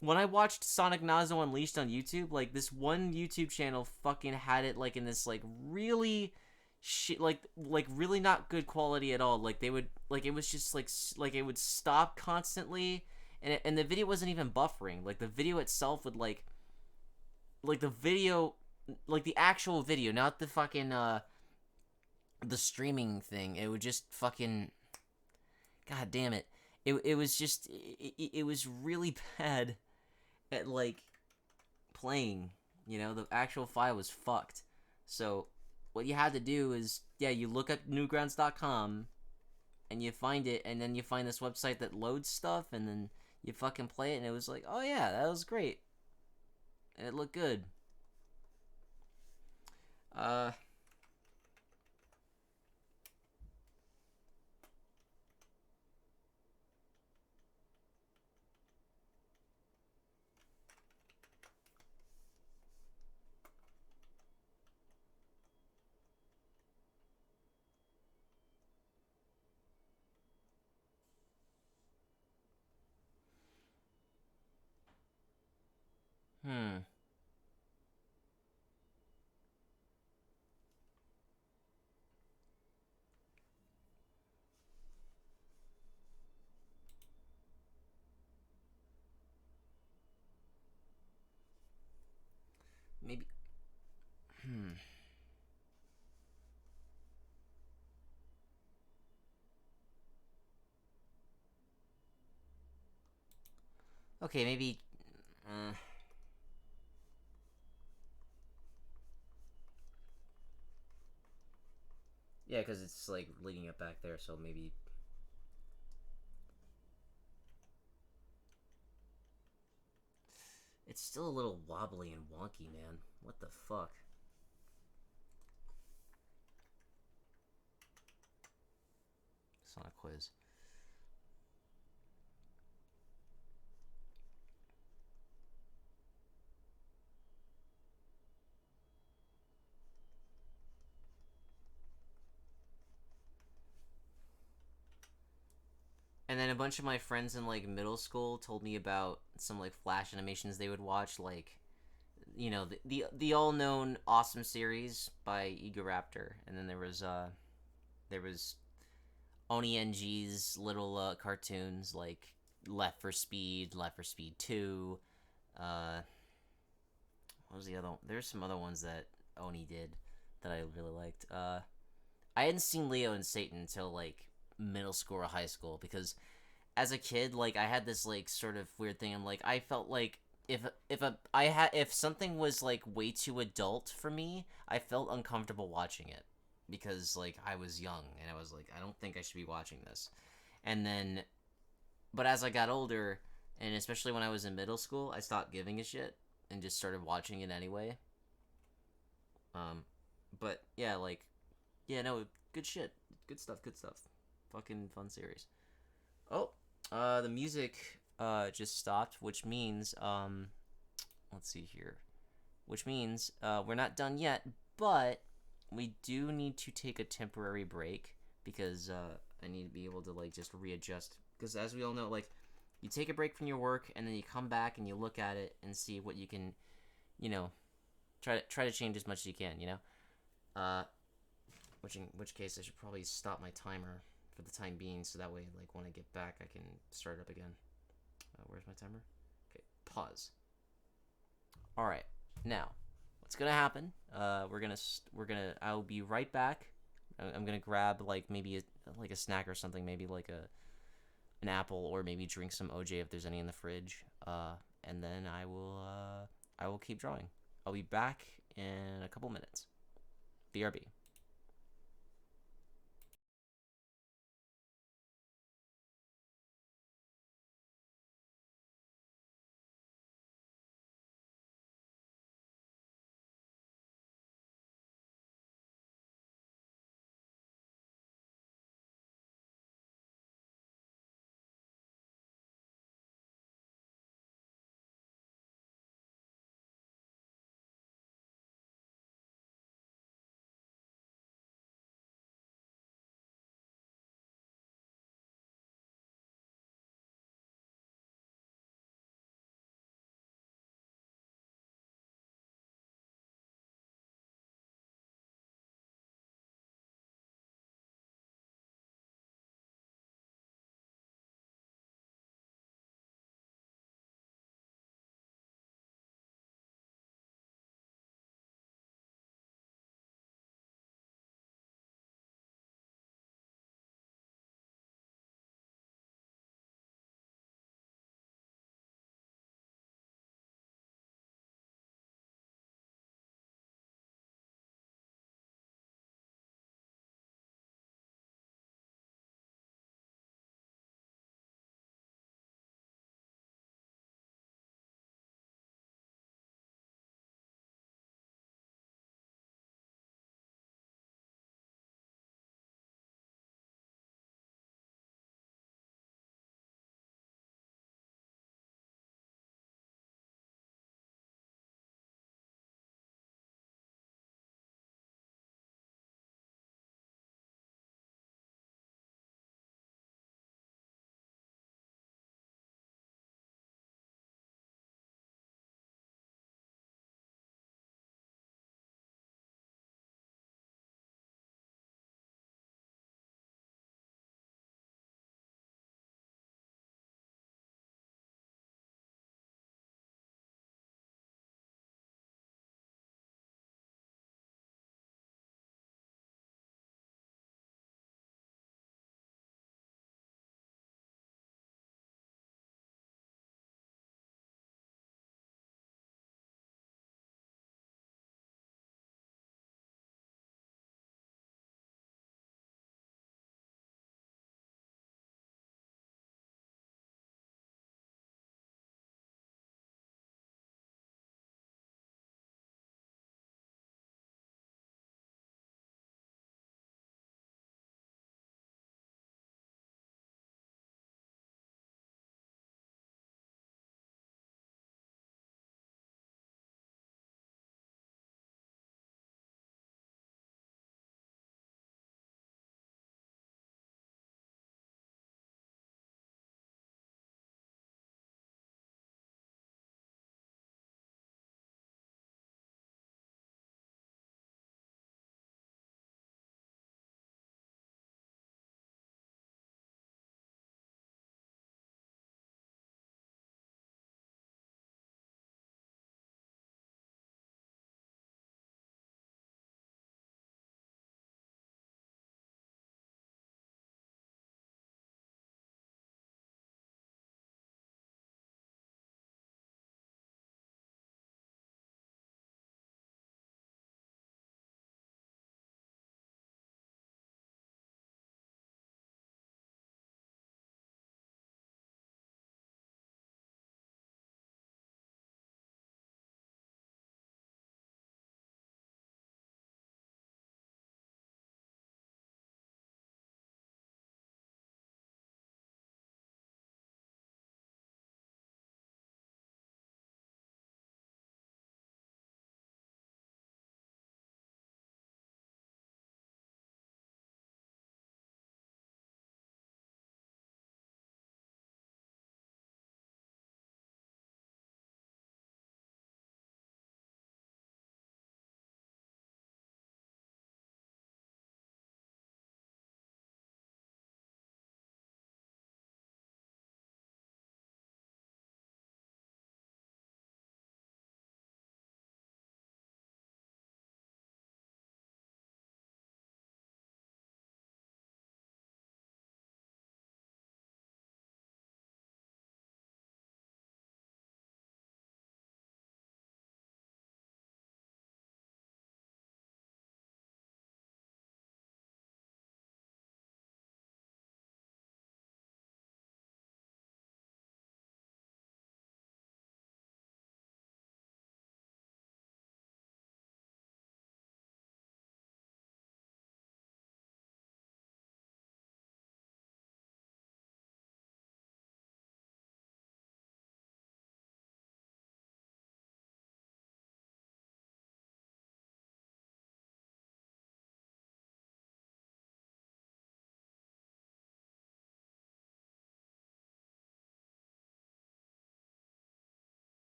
when I watched Sonic Nazo Unleashed on YouTube, like this one YouTube channel fucking had it like in this like really shit, like really not good quality at all. Like they would like it was just like it would stop constantly, and the video wasn't even buffering. Like the video itself would like the video, like the actual video, not the fucking the streaming thing. It would just fucking, god damn it. It was just it was really bad at like playing, you know. The actual file was fucked. So what you had to do is, yeah, you look up newgrounds.com and you find it, and then you find this website that loads stuff, and then you fucking play it, and it was like, oh yeah, that was great, and it looked good. uh hmm Hmm. Okay, maybe. Uh, yeah, because it's like leading up back there, so maybe. It's still a little wobbly and wonky, man. What the fuck? It's not a quiz. And then a bunch of my friends in like middle school told me about some like flash animations they would watch, like the all known awesome series by Raptor, and then there was Oni NG's little cartoons like Left for Speed 2. Uh, what was the other one? There's some other ones that Oni did that I really liked. I hadn't seen Leo and Satan until like middle school or high school because as a kid, like I had this like sort of weird thing. I'm like I felt like if something was like way too adult for me, I felt uncomfortable watching it because like I was young and I was like I don't think I should be watching this. And then but as I got older and especially when I was in middle school, I stopped giving a shit and just started watching it anyway. Um but yeah, like yeah, no, good shit. Good stuff, good stuff. Fucking fun series. Oh, the music just stopped, which means let's see here. Which means we're not done yet, but we do need to take a temporary break because I need to be able to like just readjust. Because as we all know, like you take a break from your work and then you come back and you look at it and see what you can, you know, try to change as much as you can. Uh, which in which case I should probably stop my timer for the time being, so that way, like when I get back, I can start it up again. Where's my timer? Okay, pause. All right, now what's gonna happen? We're gonna. I'll be right back. I'm gonna grab like maybe like a snack or something, maybe like an apple or maybe drink some OJ if there's any in the fridge. And then I will keep drawing. I'll be back in a couple minutes. BRB.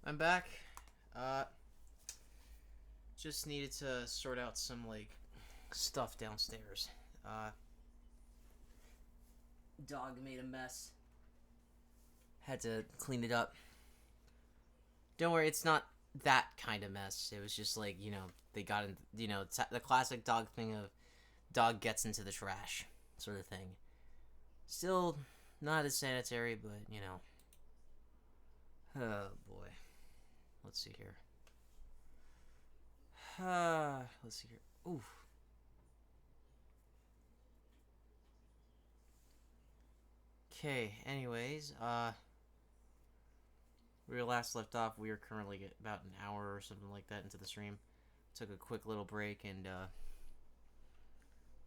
I'm back. Uh, just needed to sort out some, like, stuff downstairs. Dog made a mess. Had to clean it up. Don't worry, it's not that kind of mess. It was just like, they got in, the classic dog thing of dog gets into the trash sort of thing. Still not as sanitary, but, Oh, boy. Let's see here. Let's see here. Ooh. Okay, anyways, we were last left off. We are currently about an hour or something like that into the stream. Took a quick little break, and,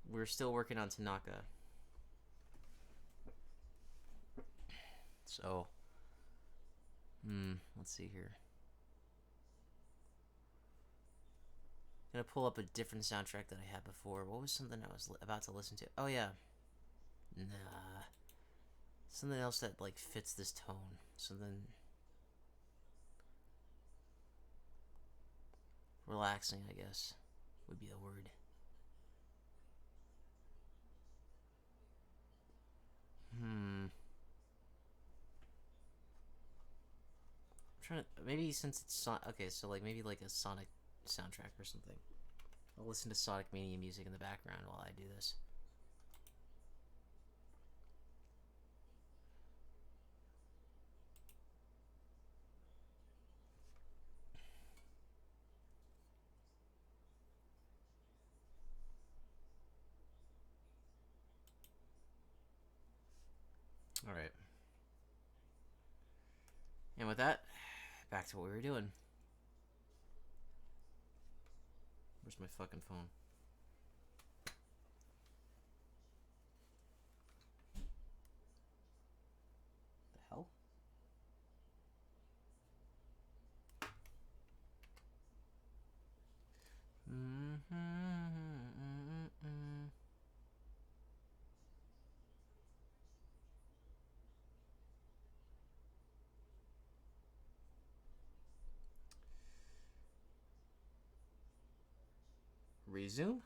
we're still working on Tanaka. So, let's see here. Gonna pull up a different soundtrack that I had before. What was something I was about to listen to? Oh, yeah. Nah. Something else that, like, fits this tone. Something relaxing, I guess, would be the word. I'm trying to, maybe since it's okay, so like maybe like a Sonic soundtrack or something. I'll listen to Sonic Mania music in the background while I do this. Alright. And with that, back to what we were doing. Where's my fucking phone? The hell? Resume?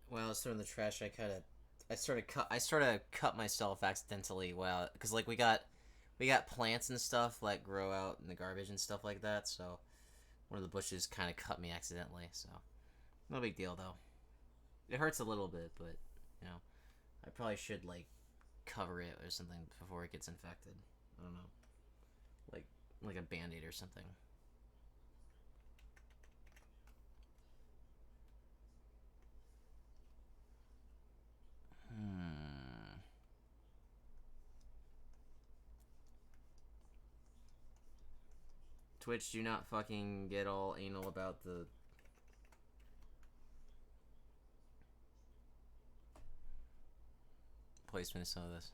While I was throwing the trash, I sort of cut myself accidentally. Wow, because like we got plants and stuff like grow out in the garbage and stuff like that. So one of the bushes kind of cut me accidentally. So no big deal though. It hurts a little bit, but I probably should like cover it or something before it gets infected. I don't know, like a Band-Aid or something. Twitch, do not fucking get all anal about the placement of some of this.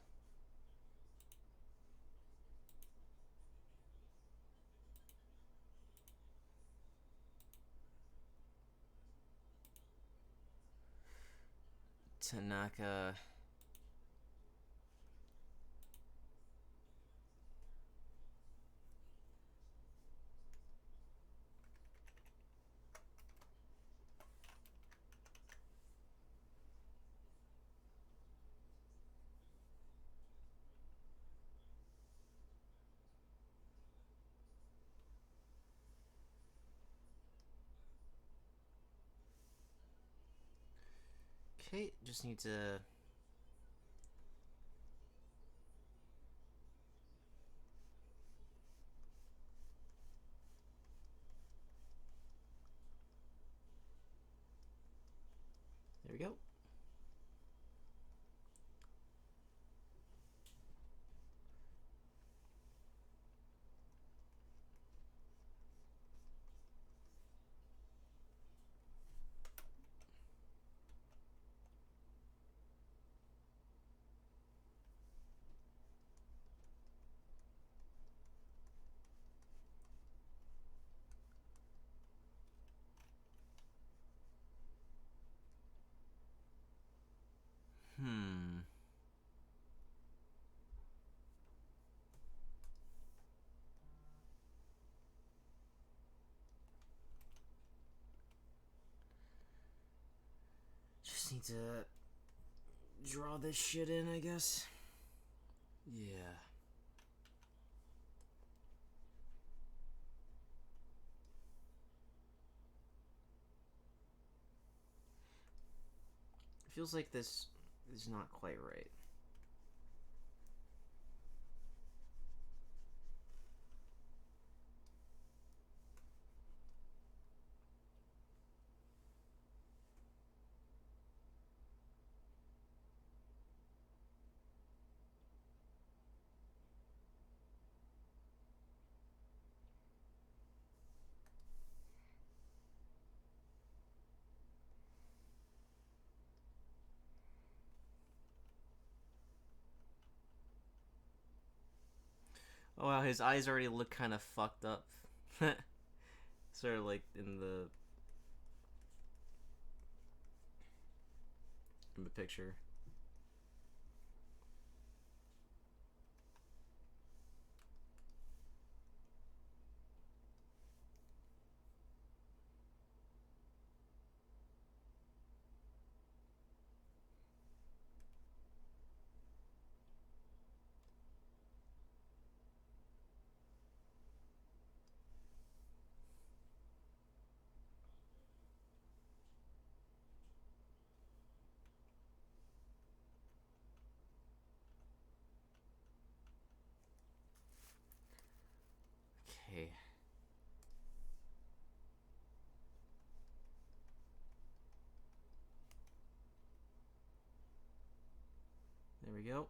Tanaka. Okay, just need to... There we go. just need to draw this shit in, I guess. Yeah. It feels like this is not quite right. Oh wow, his eyes already look kind of fucked up. Sort of like in the picture. Okay. There we go.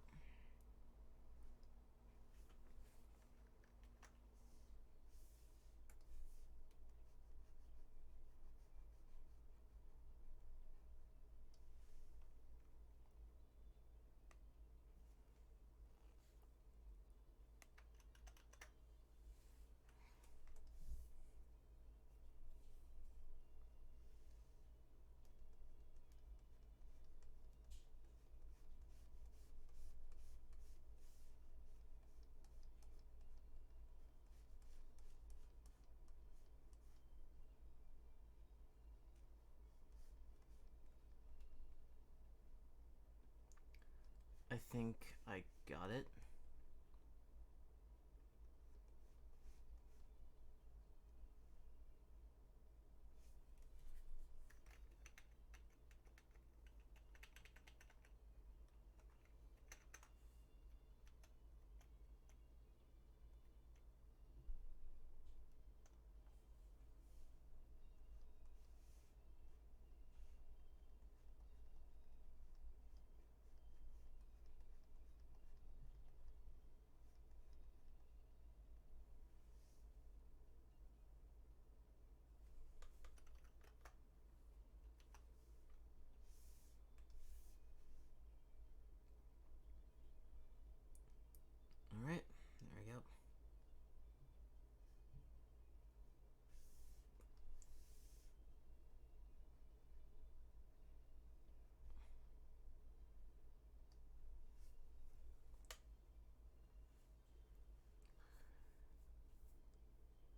I think I got it. Alright, there we go.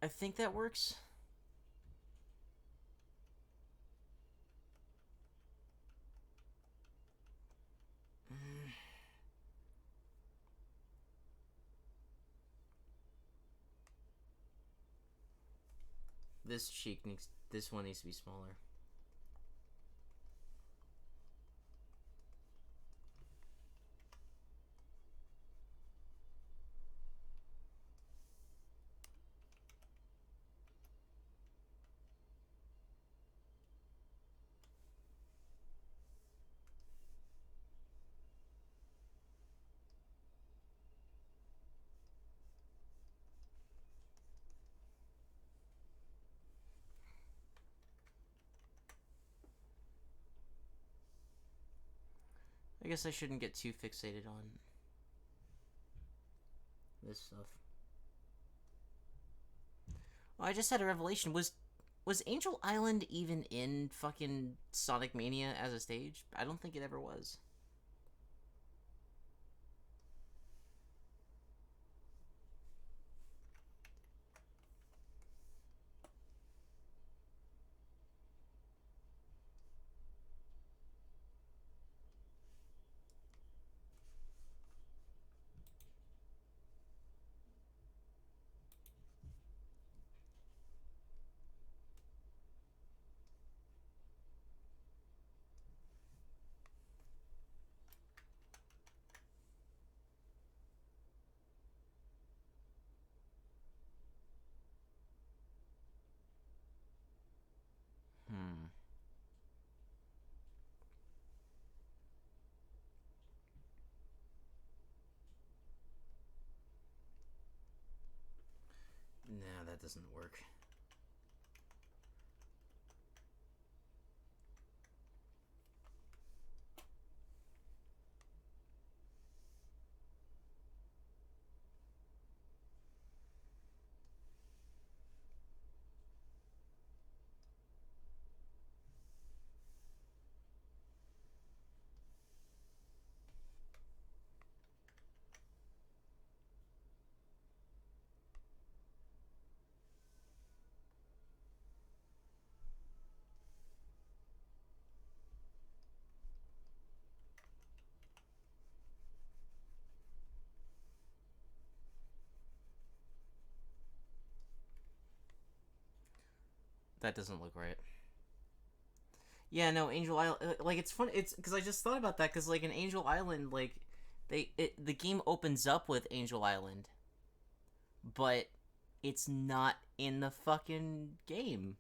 I think that works. This cheek needs, this one needs to be smaller. I guess I shouldn't get too fixated on this stuff. Oh, I just had a revelation. Was Angel Island even in fucking Sonic Mania as a stage? I don't think it ever was. doesn't work. That doesn't look right. Yeah, no, Angel Island. Like, it's fun. It's because I just thought about that. Because, like, in Angel Island, like, the game opens up with Angel Island, but it's not in the fucking game.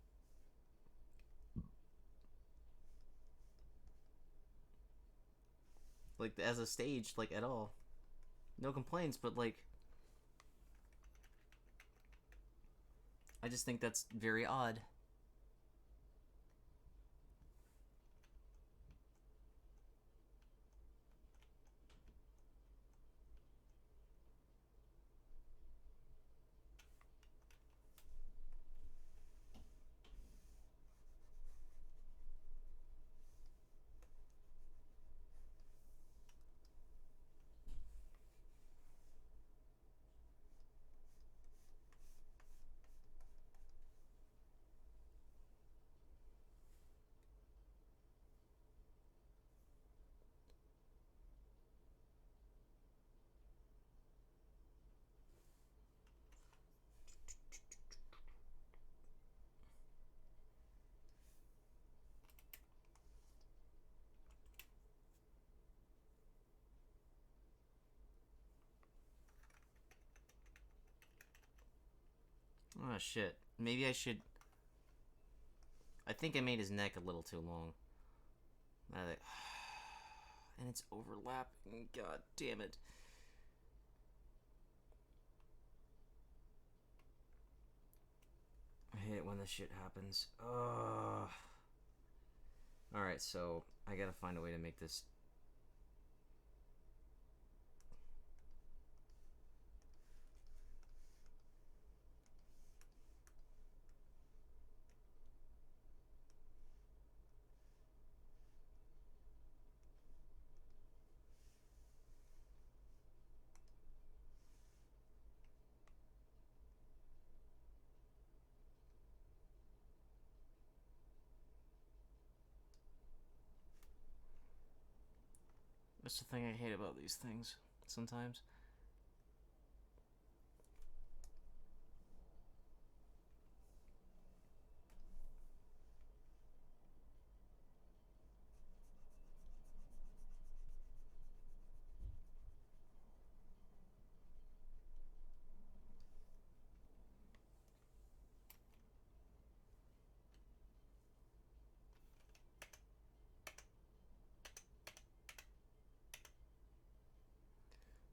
Like, as a stage, like, at all. No complaints, but, like, I just think that's very odd. Oh, shit. Maybe I should... I think I made his neck a little too long. And it's overlapping. God damn it. I hate it when this shit happens. Ugh. Alright, so I gotta find a way to make this... That's the thing I hate about these things, sometimes.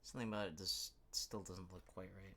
Something about it just still doesn't look quite right.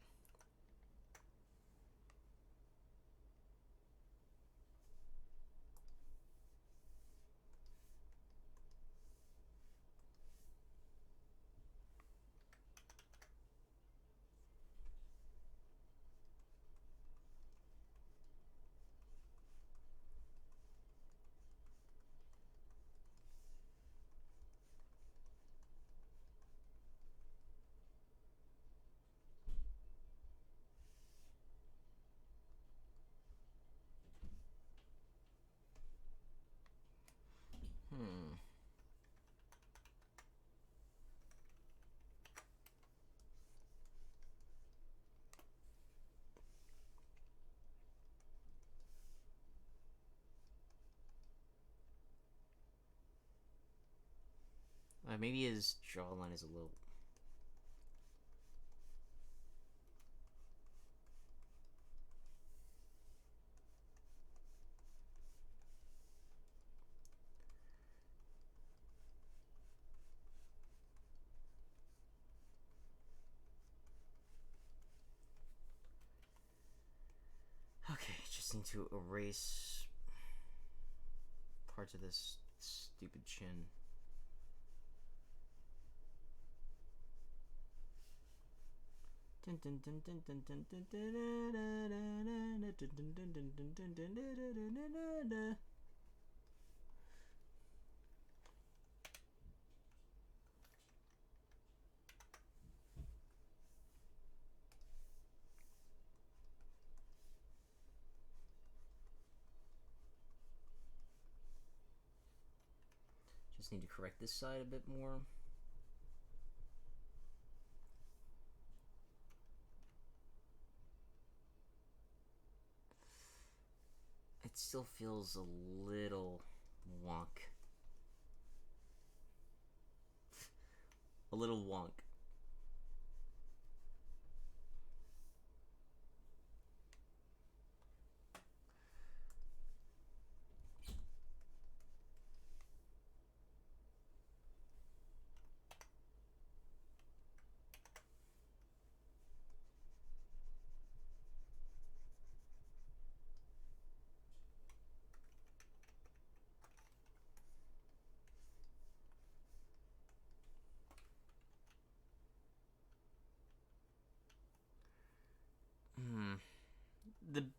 Maybe his jawline is a little... need to erase parts of this stupid chin. Just need to correct this side a bit more. It still feels a little wonk. A little wonk.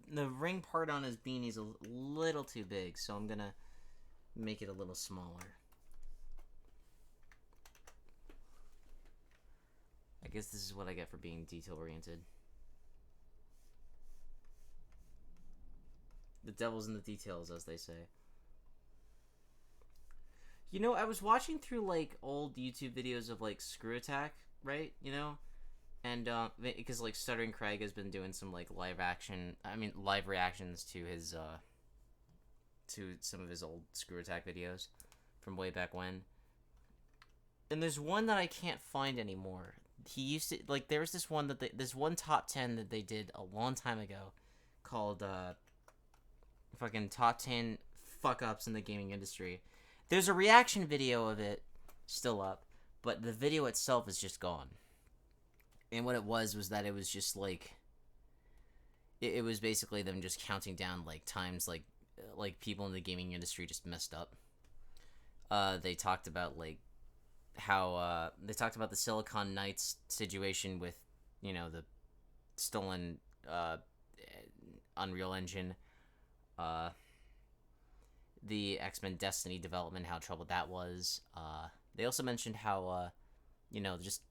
The ring part on his beanie is a little too big, so I'm gonna make it a little smaller. I guess this is what I get for being detail-oriented. The devil's in the details, as they say. You know, I was watching through, like, old YouTube videos of, like, Screw Attack, right? You know? And, because, like, Stuttering Craig has been doing some, like, live reactions to his, to some of his old Screw Attack videos from way back when. And there's one that I can't find anymore. He used to, like, there was this one this one top 10 that they did a long time ago called, fucking top 10 fuck-ups in the gaming industry. There's a reaction video of it still up, but the video itself is just gone. And what it was that it was just, like, it was basically them just counting down, like, times, like people in the gaming industry just messed up. They talked about, like, how, they talked about the Silicon Knights situation with, you know, the stolen, Unreal Engine, the X-Men Destiny development, how troubled that was. They also mentioned how, you know, just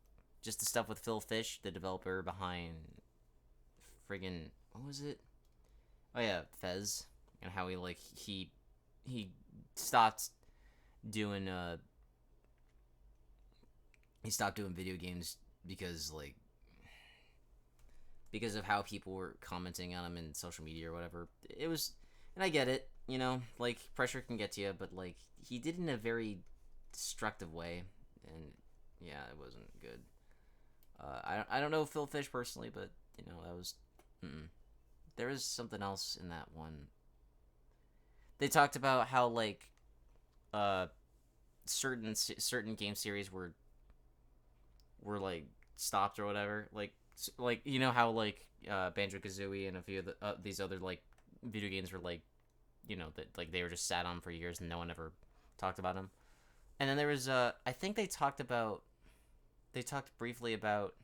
the stuff with Phil Fish, the developer behind friggin', what was it? Oh yeah, Fez, and how he stopped doing video games because of how people were commenting on him in social media or whatever. It was, and I get it, you know, like, pressure can get to you, but, like, he did it in a very destructive way, and yeah, it wasn't good. I don't know Phil Fish personally, but, you know, that was, there was something else in that one. They talked about how, like, certain game series were like stopped or whatever, like you know how, like, Banjo-Kazooie and a few of these other, like, video games were, like, you know, that, like, they were just sat on for years and no one ever talked about them. And then there was I think they talked briefly about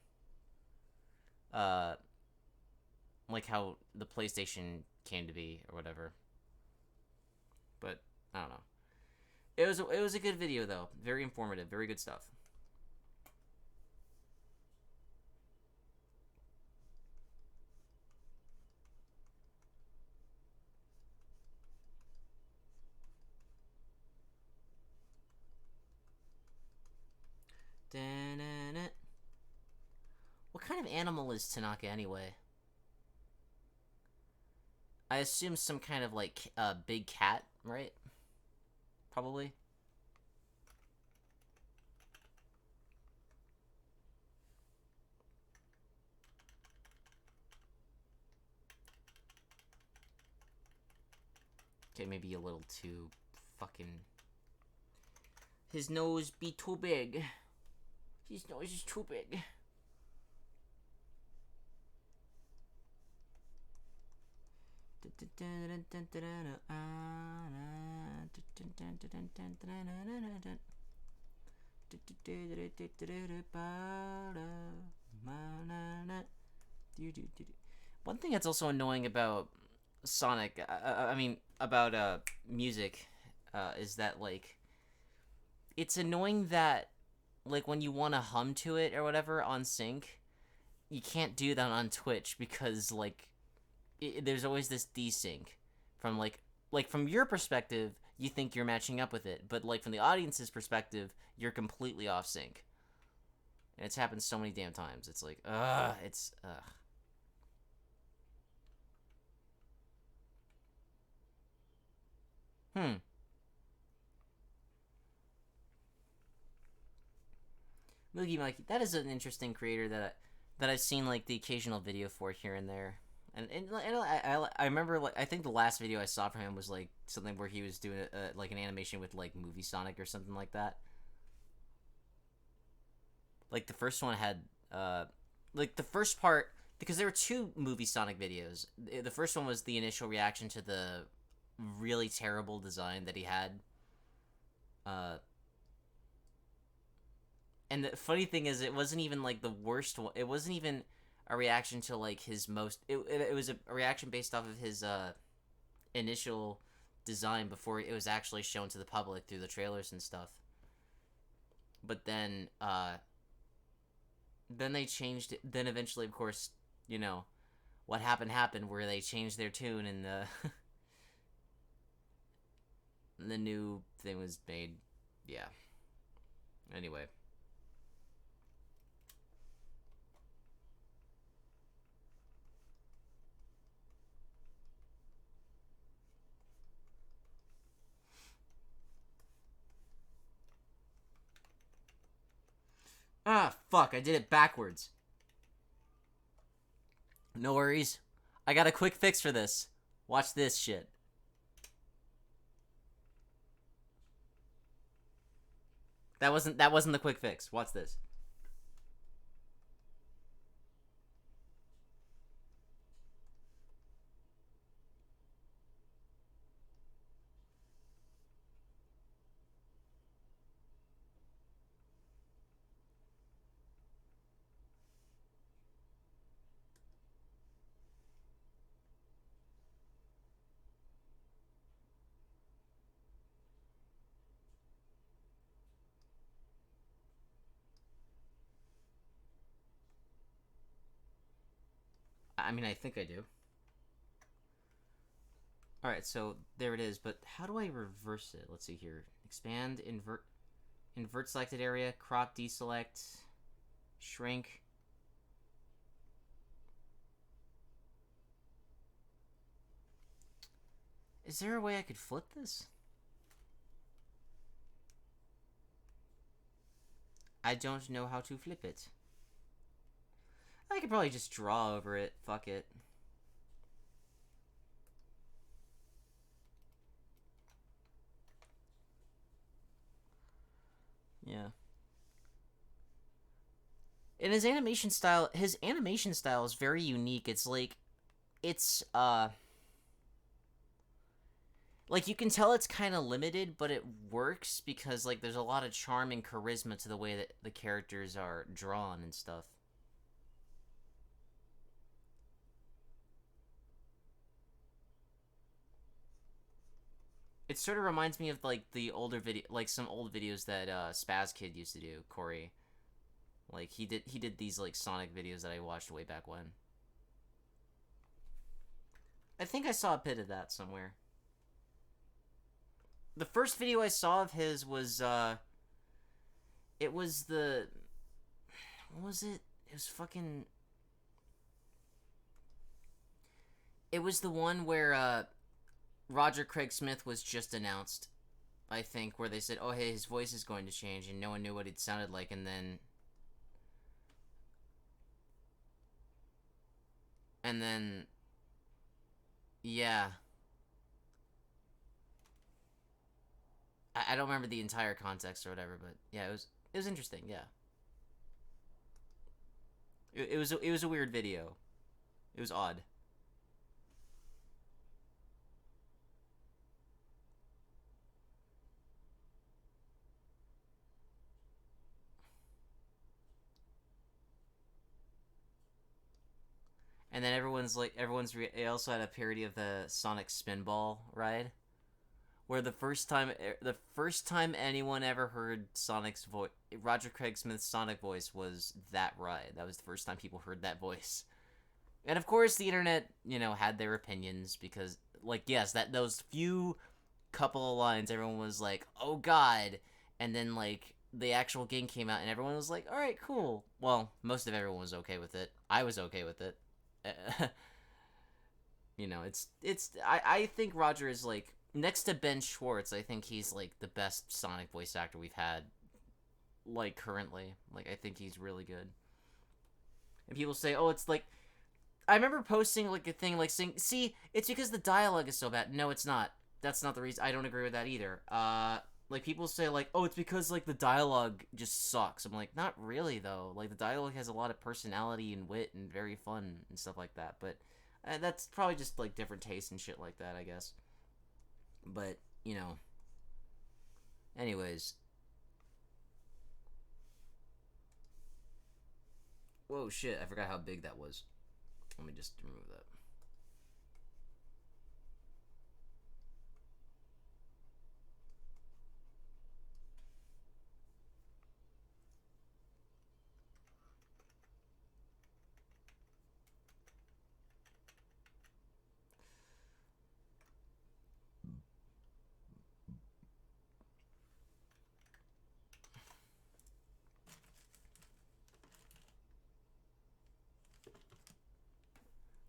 like how the PlayStation came to be or whatever. But I don't know. It was a good video though. Very informative, very good stuff. What kind of animal is Tanaka anyway? I assume some kind of, like, big cat, right? Probably. Okay, maybe a little too fucking... His nose be too big. His nose is too big. One thing that's also annoying about Sonic, I mean, about music, is that like it's annoying that like when you want to hum to it or whatever on sync, you can't do that on Twitch because like there's always this desync from like from your perspective, you think you're matching up with it, but like from the audience's perspective, you're completely off sync. And it's happened so many damn times. It's like, it's Moogie Mikey, that is an interesting creator that I've seen like the occasional video for here and there. And I remember like I think the last video I saw from him was like something where he was doing like an animation with like movie Sonic or something like that. Like the first one had like the first part, because there were two movie Sonic videos. The first one was the initial reaction to the really terrible design that he had. And the funny thing is, it wasn't even like the worst one. It wasn't even a reaction to like his most. It was a reaction based off of his initial design before it was actually shown to the public through the trailers and stuff. But then they changed it. Then eventually, of course, you know, what happened where they changed their tune and the new thing was made. Yeah. Anyway. Ah, fuck, I did it backwards. No worries. I got a quick fix for this. Watch this shit. That wasn't the quick fix. Watch this. I mean, I think I do. Alright, so there it is, but how do I reverse it? Let's see here. Expand, invert selected area, crop, deselect, shrink. Is there a way I could flip this? I don't know how to flip it. I could probably just draw over it. Fuck it. Yeah. And his animation style is very unique. It's like like you can tell it's kind of limited, but it works because like there's a lot of charm and charisma to the way that the characters are drawn and stuff. It sort of reminds me of like the older video, like some old videos that Spaz Kid used to do, Corey. Like he did these like Sonic videos that I watched way back when. I think I saw a bit of that somewhere. The first video I saw of his was it was the, what was it? It was fucking, it was the one where Roger Craig Smith was just announced, I think, where they said, oh hey, his voice is going to change, and no one knew what it sounded like, and then yeah, I don't remember the entire context or whatever, but yeah, it was interesting. Yeah, it was a weird video. It was odd. And then they also had a parody of the Sonic Spinball ride, where the first time anyone ever heard Sonic's voice, Roger Craig Smith's Sonic voice, was that ride. That was the first time people heard that voice. And of course, the internet, had their opinions because, yes, those few couple of lines, everyone was like, "Oh God," and then the actual game came out, and everyone was like, "All right, cool." Well, most of everyone was okay with it. I was okay with it. I think Roger is next to Ben Schwartz. I think he's the best Sonic voice actor we've had currently. I think he's really good. And people say, "Oh, it's like." I remember posting a thing saying, "See, it's because the dialogue is so bad." No, it's not. That's not the reason. I don't agree with that either. People say "Oh, it's because the dialogue just sucks." I'm like, not really though. The dialogue has a lot of personality and wit and very fun and stuff like that. But that's probably just different tastes and shit like that, I guess. But anyways. Whoa, shit! I forgot how big that was. Let me just remove that.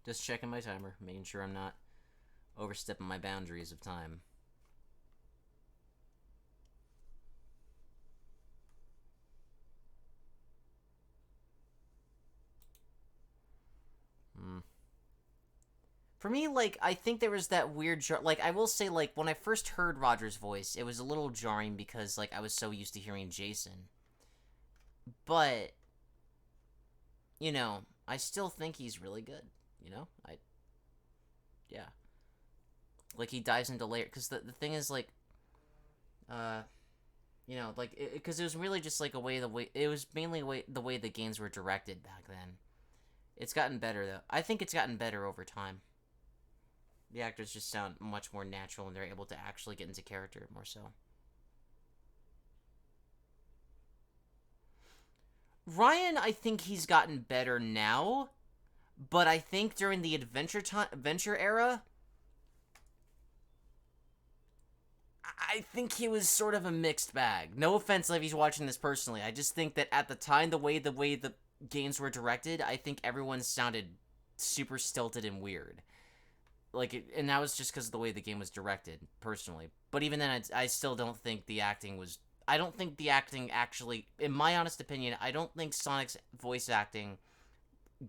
Just checking my timer, making sure I'm not overstepping my boundaries of time. For me, I think there was that weird I will say, when I first heard Roger's voice, it was a little jarring because, I was so used to hearing Jason. But, I still think he's really good, yeah. He dives into layer, because the thing is, because it was really just, it was mainly the way the games were directed back then. It's gotten better, though. I think it's gotten better over time. The actors just sound much more natural, and they're able to actually get into character more so. Ryan, I think he's gotten better now, but I think during the adventure era, I think he was sort of a mixed bag. No offense if he's watching this personally. I just think that at the time, the way the games were directed, I think everyone sounded super stilted and weird. And that was just because of the way the game was directed, personally. But even then, I still don't think the acting was... I don't think the acting actually... In my honest opinion, I don't think Sonic's voice acting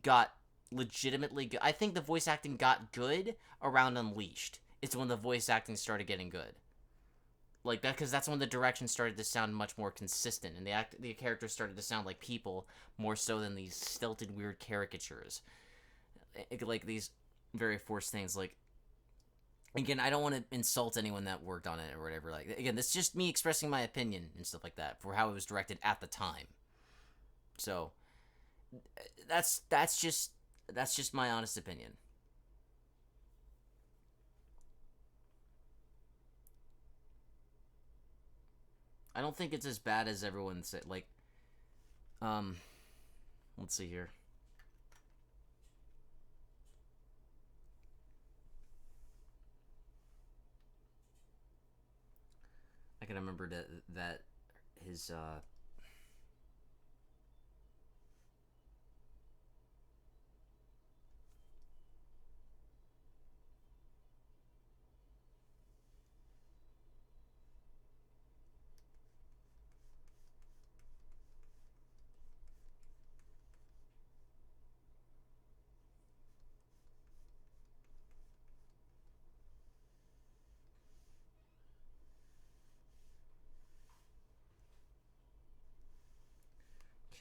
got legitimately good. I think the voice acting got good around Unleashed. It's when the voice acting started getting good. That, because that's when the direction started to sound much more consistent, and the characters started to sound like people more so than these stilted, weird caricatures. These very forced things. Again, I don't want to insult anyone that worked on it or whatever. Again, this is just me expressing my opinion and stuff like that for how it was directed at the time. So that's just my honest opinion. I don't think it's as bad as everyone said. Let's see here. I can remember that his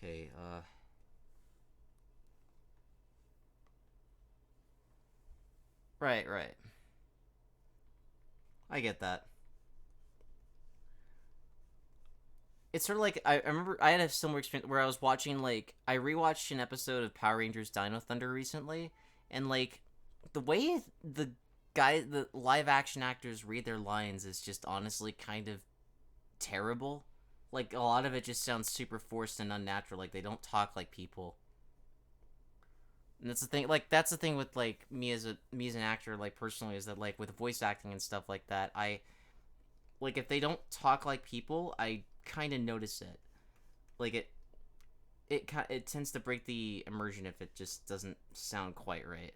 okay, right. I get that. It's sort of I remember I had a similar experience where I was watching I rewatched an episode of Power Rangers Dino Thunder recently, And like the way the live action actors read their lines is just honestly kind of terrible. Like a lot of it just sounds super forced and unnatural. Like they don't talk like people. And that's the thing. Like that's the thing with like me as an actor. Like personally, is that like with voice acting and stuff like that, I like if they don't talk like people, I kind of notice it. Like it tends to break the immersion if it just doesn't sound quite right.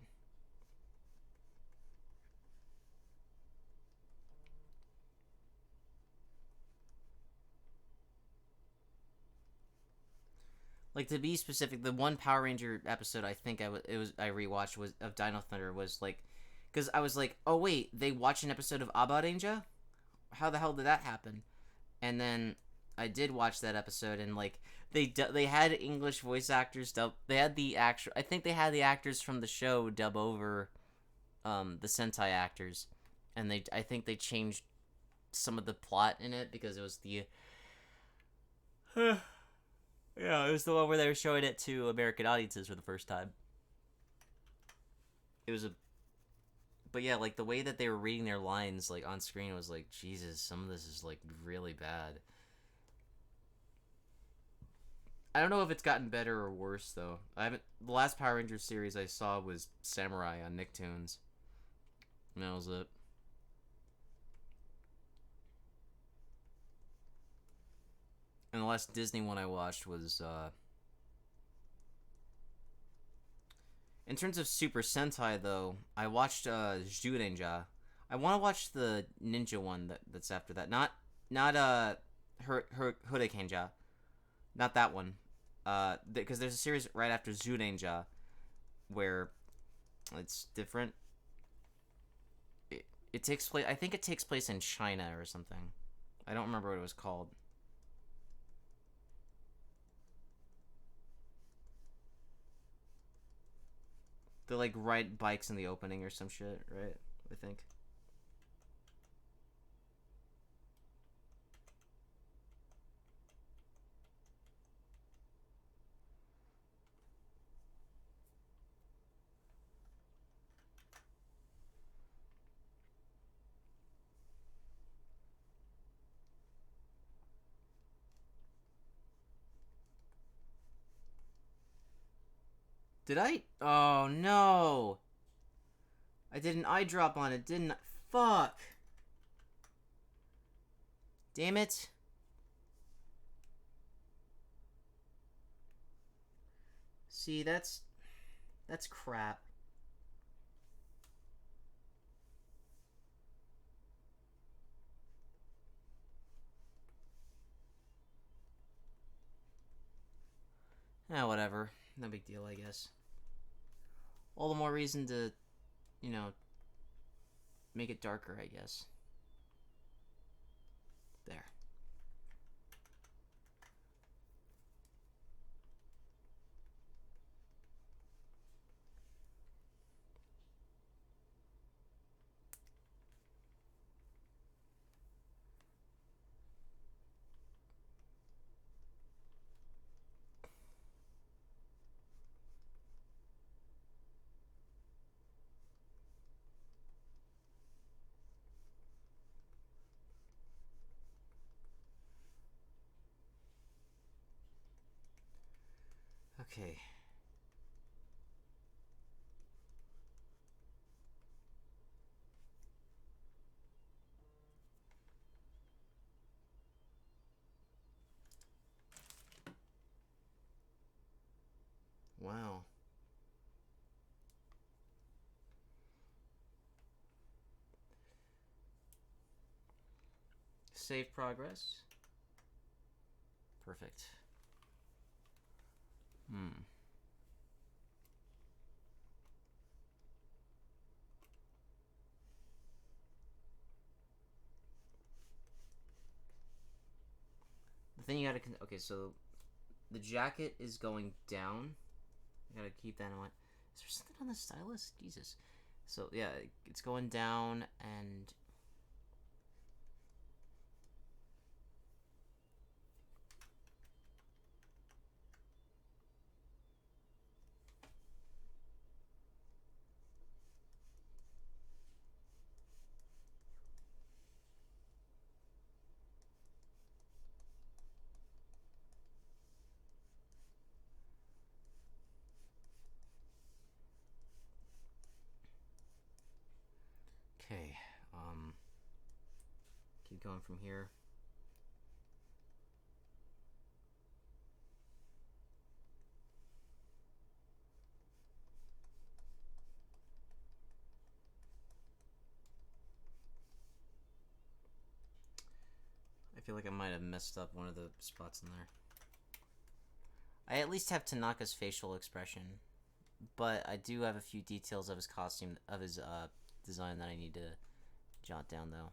Like to be specific, the one Power Ranger episode I think I rewatched was of Dino Thunder was like, because I was like, oh wait, they watched an episode of Abba Ranger? How the hell did that happen? And then I did watch that episode, and like they had English voice actors dub. They had the actual. I think they had the actors from the show dub over the Sentai actors, and I think they changed some of the plot in it because it was the yeah, it was the one where they were showing it to American audiences for the first time. It was a but yeah, like the way that they were reading their lines like on screen was like, Jesus, some of this is like really bad. I don't know if it's gotten better or worse though. I haven't. The last Power Rangers series I saw was Samurai on Nicktoons. And that was it. And the last Disney one I watched was in terms of Super Sentai though, I watched Zyurenja. I want to watch the ninja one that's after that. Not Hurricanega. Not that one. Because there's a series right after Zyurenja where it's different. It takes place. I think it takes place in China or something. I don't remember what it was called. They like ride bikes in the opening or some shit, right? I think. Did I? Oh no! I did an eye drop on it, didn't I? Fuck! Damn it! See, that's crap. Ah, whatever. No big deal, I guess. All the more reason to, you know, make it darker, I guess. There. Okay. Wow. Save progress. Perfect. Hmm. The thing you gotta... Okay, so... The jacket is going down. You gotta keep that in mind. Is there something on the stylus? Jesus. So, yeah, it's going down, and... going from here. I feel like I might have messed up one of the spots in there. I at least have Tanaka's facial expression, but I do have a few details of his costume, of his design that I need to jot down, though.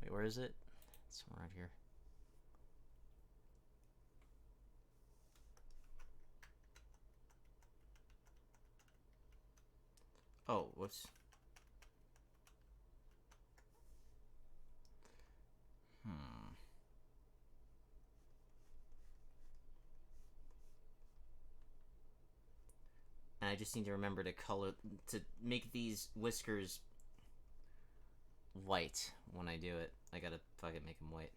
Wait, where is it? It's somewhere right here. Oh, whoops. And I just need to remember to make these whiskers white when I do it. I gotta fucking make them white.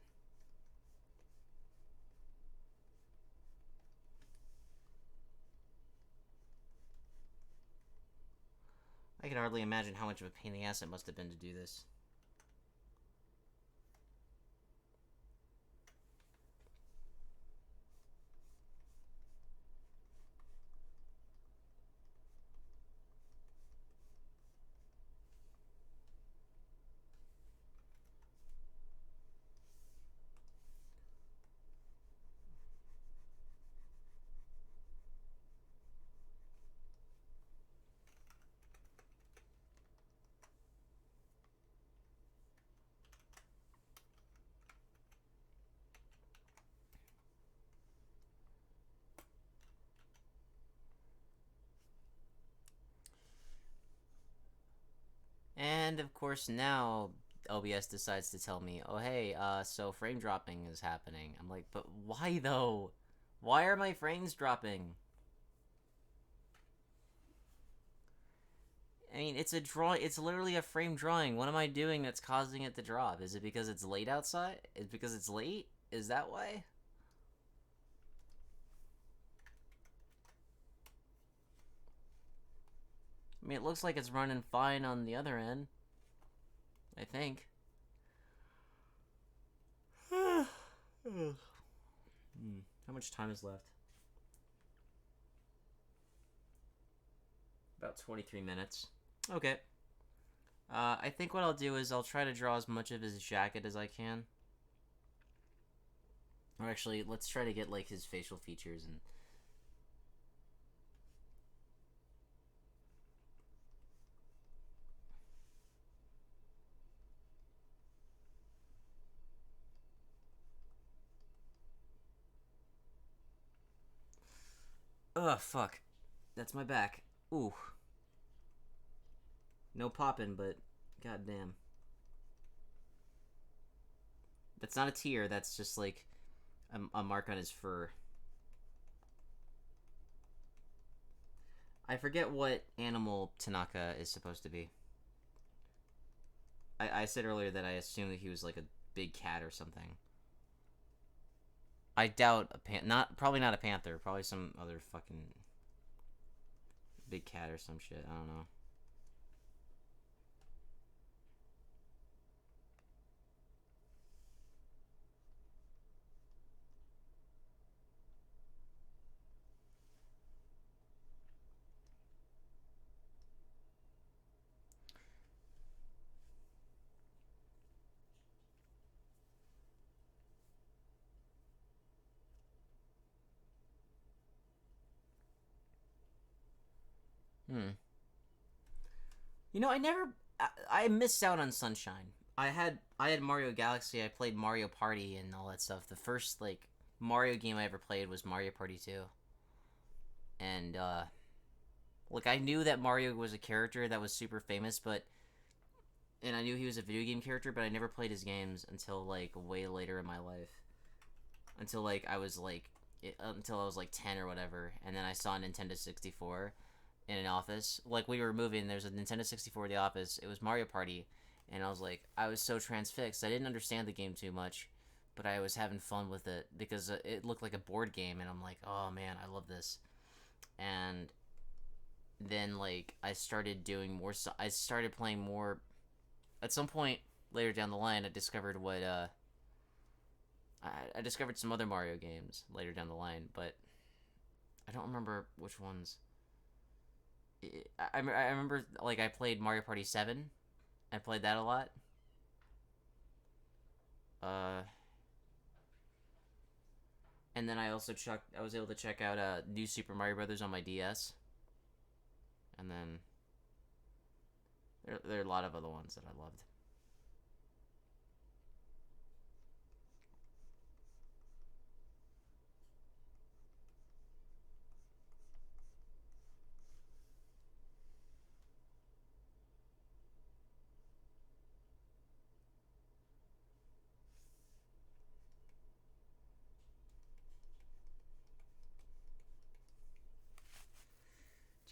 I can hardly imagine how much of a pain in the ass it must have been to do this. And of course now OBS decides to tell me, oh hey, so frame dropping is happening. I'm like, but why though? Why are my frames dropping? I mean, it's a draw. It's literally a frame drawing. What am I doing that's causing it to drop? Is it because it's late outside? Is it because it's late? Is that why? I mean, it looks like it's running fine on the other end. I think. How much time is left? About 23 minutes. Okay. I think what I'll do is I'll try to draw as much of his jacket as I can. Or actually, let's try to get, like, his facial features and... Ugh, fuck. That's my back. Ooh. No popping, but goddamn. That's not a tear, that's just like a mark on his fur. I forget what animal Tanaka is supposed to be. I said earlier that I assumed that he was like a big cat or something. I doubt probably not a panther, probably some other fucking big cat or some shit, I don't know. You know, I missed out on Sunshine. I had Mario Galaxy, I played Mario Party and all that stuff. The first, like, Mario game I ever played was Mario Party 2. And, like, I knew that Mario was a character that was super famous, and I knew he was a video game character, but I never played his games until, like, way later in my life. Until, like, until I was, like, 10 or whatever, and then I saw Nintendo 64 in an office. Like, we were moving, there's a Nintendo 64 in the office. It was Mario Party, and I was so transfixed. I didn't understand the game too much, but I was having fun with it because it looked like a board game, and I'm like, oh man, I love this. And then like I started doing more. I started playing more. At some point later down the line, I discovered what I discovered some other Mario games later down the line, but I don't remember which ones. I remember like I played Mario Party 7. I played that a lot. Uh, and then I was able to check out New Super Mario Brothers on my DS. And then there are a lot of other ones that I loved.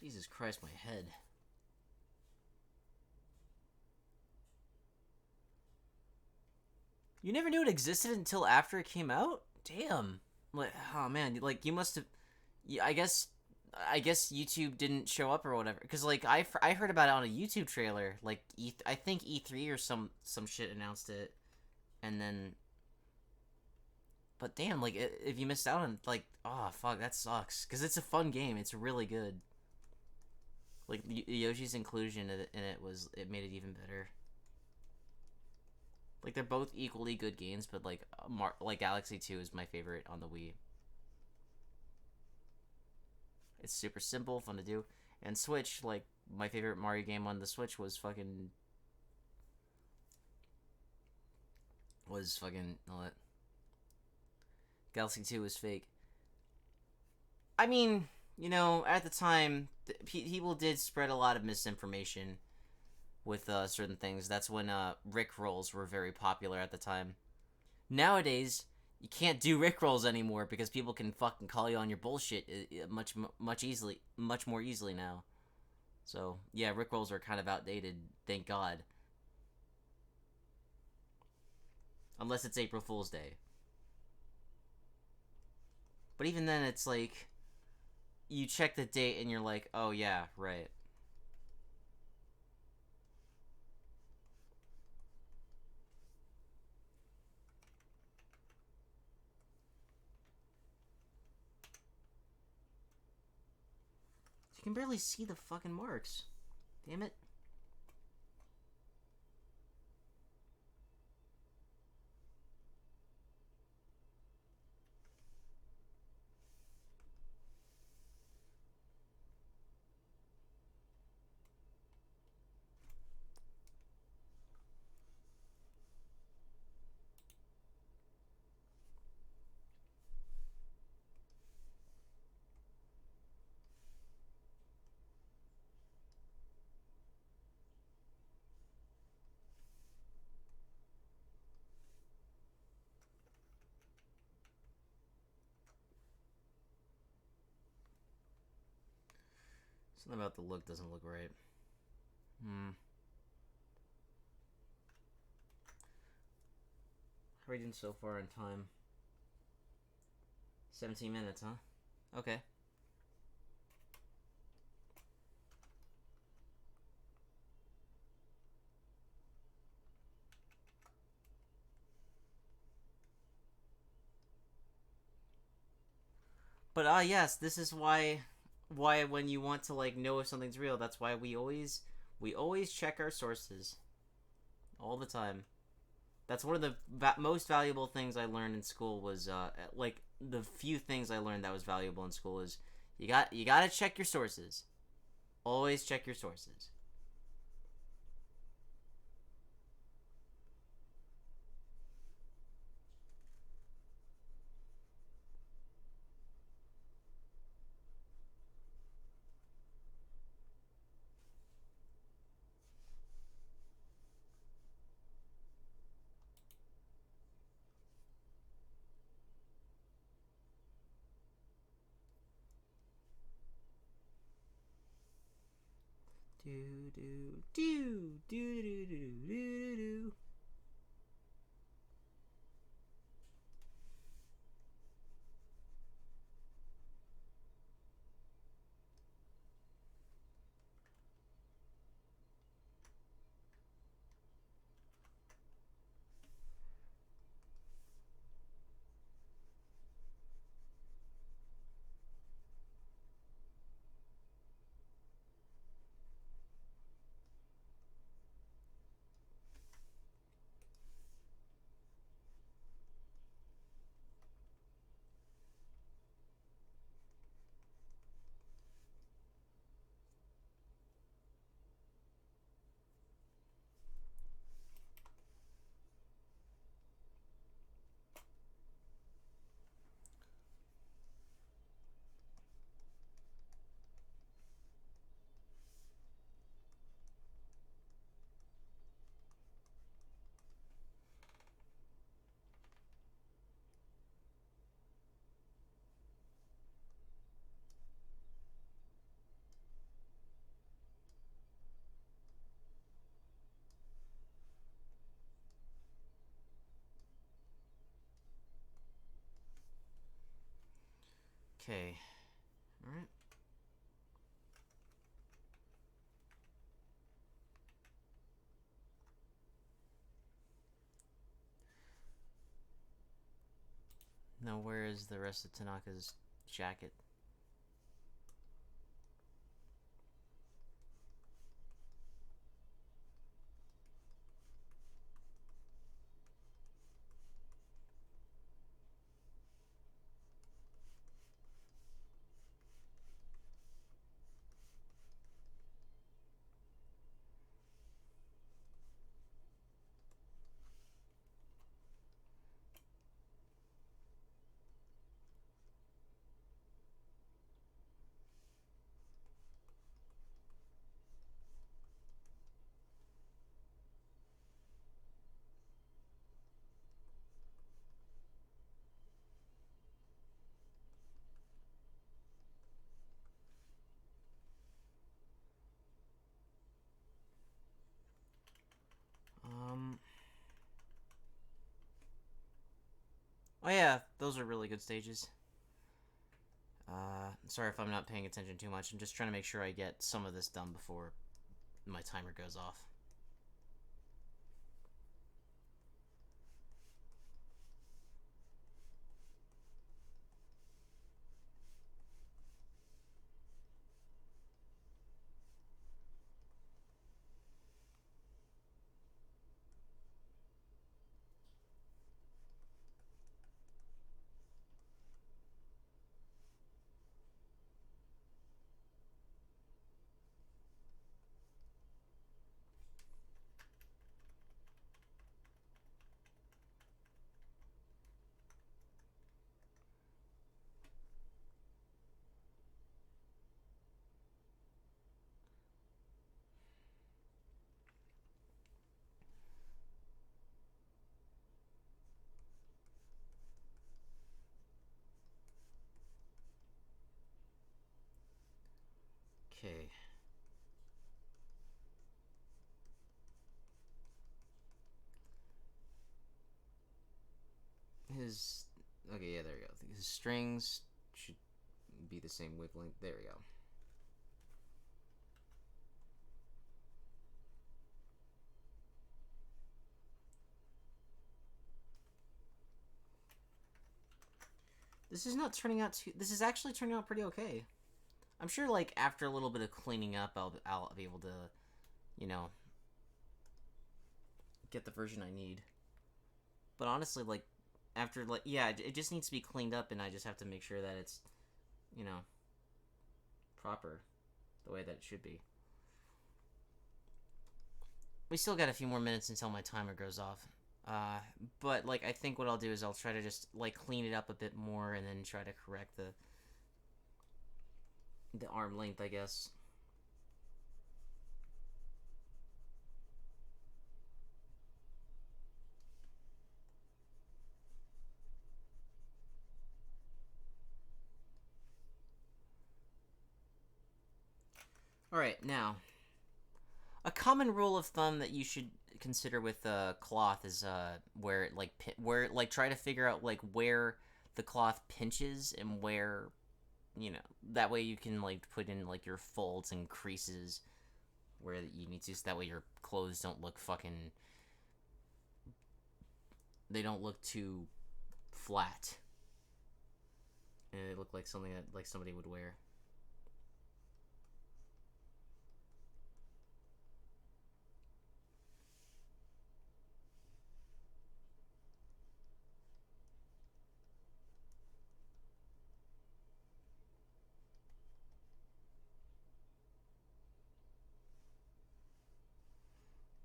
Jesus Christ, my head. You never knew it existed until after it came out? Damn. Like, oh man, like you must have. Yeah, I guess YouTube didn't show up or whatever. Cause like I heard about it on a YouTube trailer. Like I think E3 or some shit announced it, and then. But damn, like if you missed out on like, oh fuck, that sucks. Cause it's a fun game. It's really good. Like Yoshi's inclusion in it made it even better. Like they're both equally good games, but like Galaxy 2 is my favorite on the Wii. It's super simple, fun to do. And Switch, like my favorite Mario game on the Switch was fucking oh, that Galaxy 2 was fake. I mean, at the time, people did spread a lot of misinformation with certain things. That's when Rick rolls were very popular at the time. Nowadays, you can't do Rick rolls anymore because people can fucking call you on your bullshit much more easily now. So yeah, Rick rolls are kind of outdated. Thank God. Unless it's April Fool's Day. But even then, it's like you check the date and you're like, oh yeah, right. You can barely see the fucking marks. Damn it. Something about the look doesn't look right. How are we doing so far in time? 17 minutes, huh? Okay. But yes, this is why when you want to like know if something's real, that's why we always check our sources all the time. That's one of the most valuable things I learned in school was like the few things I learned that was valuable in school is you got to check your sources. Always check your sources. Do do do do do do do Okay. Alright. Now, where is the rest of Tanaka's jacket? Oh yeah, those are really good stages. Sorry if I'm not paying attention too much. I'm just trying to make sure I get some of this done before my timer goes off. Okay. His... Okay, yeah, there we go. His strings should be the same wavelength. There we go. This is not turning out too... This is actually turning out pretty okay. I'm sure, like, after a little bit of cleaning up, I'll be able to, you know, get the version I need. But honestly, like, after, like, yeah, it just needs to be cleaned up, and I just have to make sure that it's, you know, proper the way that it should be. We still got a few more minutes until my timer goes off. But, like, I think what I'll do is I'll try to just, like, clean it up a bit more and then try to correct the arm length, I guess. Alright, now, a common rule of thumb that you should consider with cloth is where try to figure out like where the cloth pinches and where, you know, that way you can like put in like your folds and creases where you need to, so that way your clothes don't look fucking, they don't look too flat and they look like something that like somebody would wear.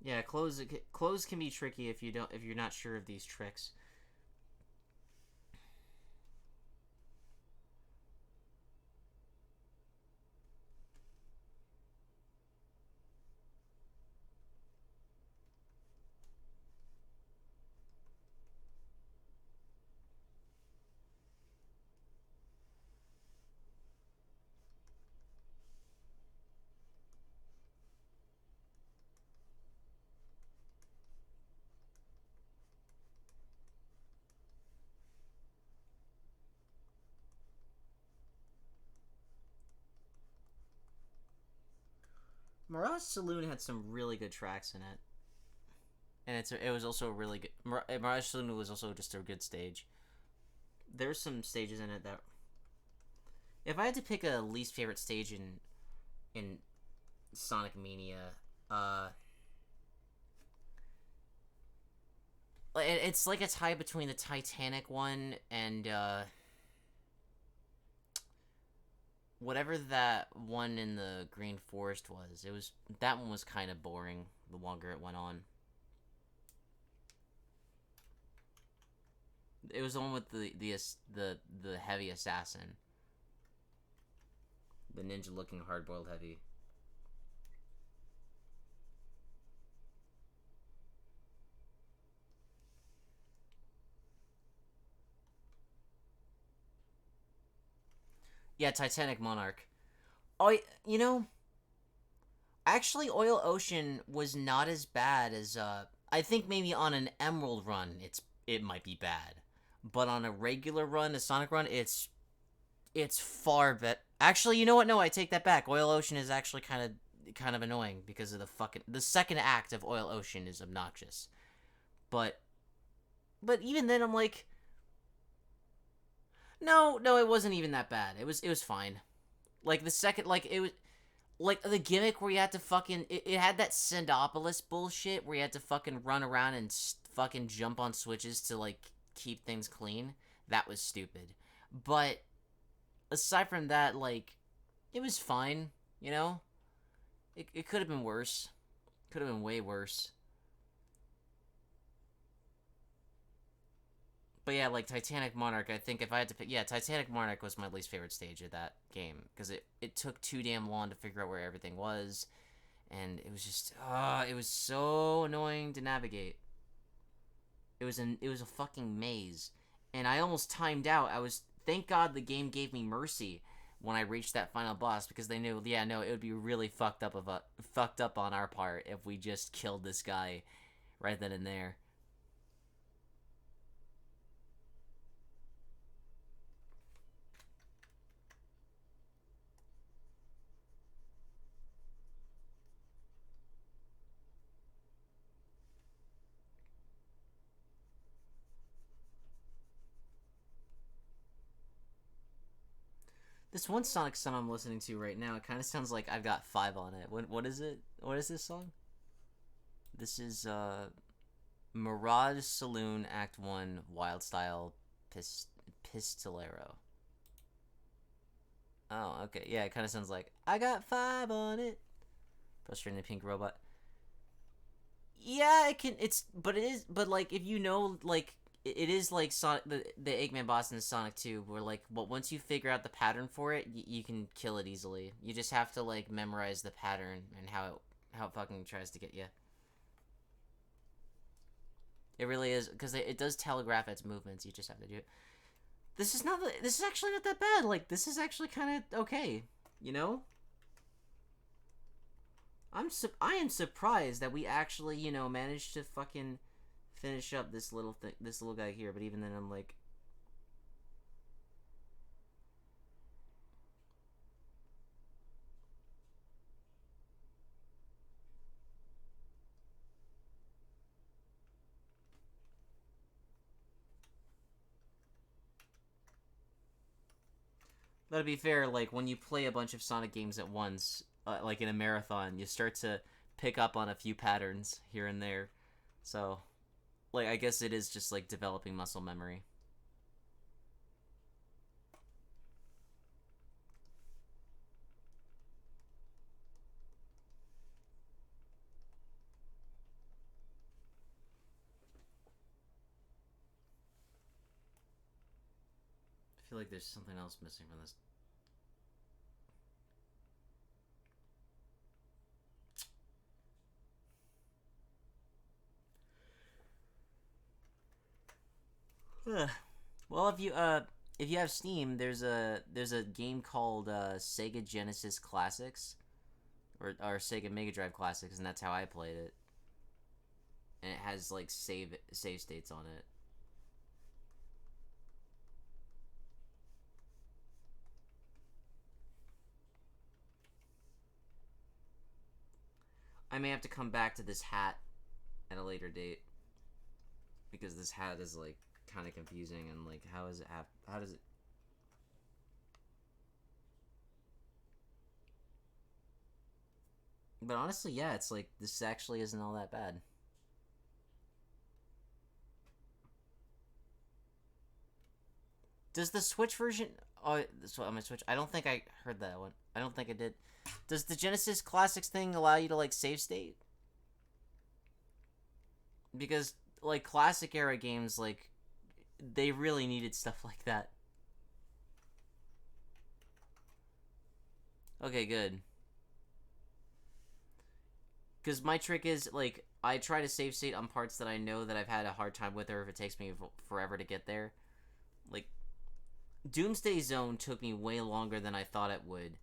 Yeah, clothes can be tricky if you're not sure of these tricks. Mirage Saloon had some really good tracks in it, and it was also a really good. Mirage Saloon was also just a good stage. There's some stages in it that, if I had to pick a least favorite stage in Sonic Mania, it's like a tie between the Titanic one and whatever that one in the Green Forest was. That one was kind of boring the longer it went on. It was the one with the heavy assassin, the ninja looking hard-boiled heavy. Yeah, Titanic Monarch. Oh, you know, actually, Oil Ocean was not as bad as I think maybe on an Emerald run, it might be bad, but on a regular run, a Sonic run, it's far better. Actually, you know what? No, I take that back. Oil Ocean is actually kind of annoying because of the second act of Oil Ocean is obnoxious, but even then, I'm like, no, it wasn't even that bad. It was fine. Like the second, like it was. Like, the gimmick where you had to fucking... It had that Sendopolis bullshit where you had to fucking run around and fucking jump on switches to, like, keep things clean. That was stupid. But, aside from that, like, it was fine, you know? It could have been worse. Could have been way worse. But yeah, like, Titanic Monarch, I think if I had to pick... Yeah, Titanic Monarch was my least favorite stage of that game. Because it took too damn long to figure out where everything was. And it was just... it was so annoying to navigate. It was a fucking maze. And I almost timed out. Thank God the game gave me mercy when I reached that final boss. Because they knew, yeah, no, it would be really fucked up on our part if we just killed this guy right then and there. This one Sonic song I'm listening to right now, it kind of sounds like I've got 5 on it. What is it? What is this song? This is Mirage Saloon Act 1 Wild Style Pistolero. Oh, okay. Yeah, it kind of sounds like I got 5 on it. Frustrating the pink robot. Yeah, but it is, but like if you know, like it is like Sonic, the Eggman boss in Sonic 2, where like, well, once you figure out the pattern for it, you can kill it easily. You just have to like memorize the pattern and how it fucking tries to get you. It really is, because it does telegraph its movements. You just have to do it. This is actually not that bad. Like, this is actually kind of okay, you know. I am surprised that we actually, you know, managed to fucking finish up this little guy here. But even then, I'm like, but to be fair, like when you play a bunch of Sonic games at once, like in a marathon, you start to pick up on a few patterns here and there. So, like, I guess it is just like developing muscle memory. I feel like there's something else missing from this. Well, if you have Steam, there's a game called Sega Genesis Classics, or Sega Mega Drive Classics, and that's how I played it. And it has like save states on it. I may have to come back to this hat at a later date. Because this hat is, like, kind of confusing, and, like, how does it... But honestly, yeah, it's like, this actually isn't all that bad. Does the Switch version... Oh, so on my Switch... I don't think I heard that one. I don't think I did. Does the Genesis Classics thing allow you to, like, save state? Because, like, classic era games, like, they really needed stuff like that. Okay, good. Because my trick is, like, I try to save state on parts that I know that I've had a hard time with, or if it takes me forever to get there. Like, Doomsday Zone took me way longer than I thought it would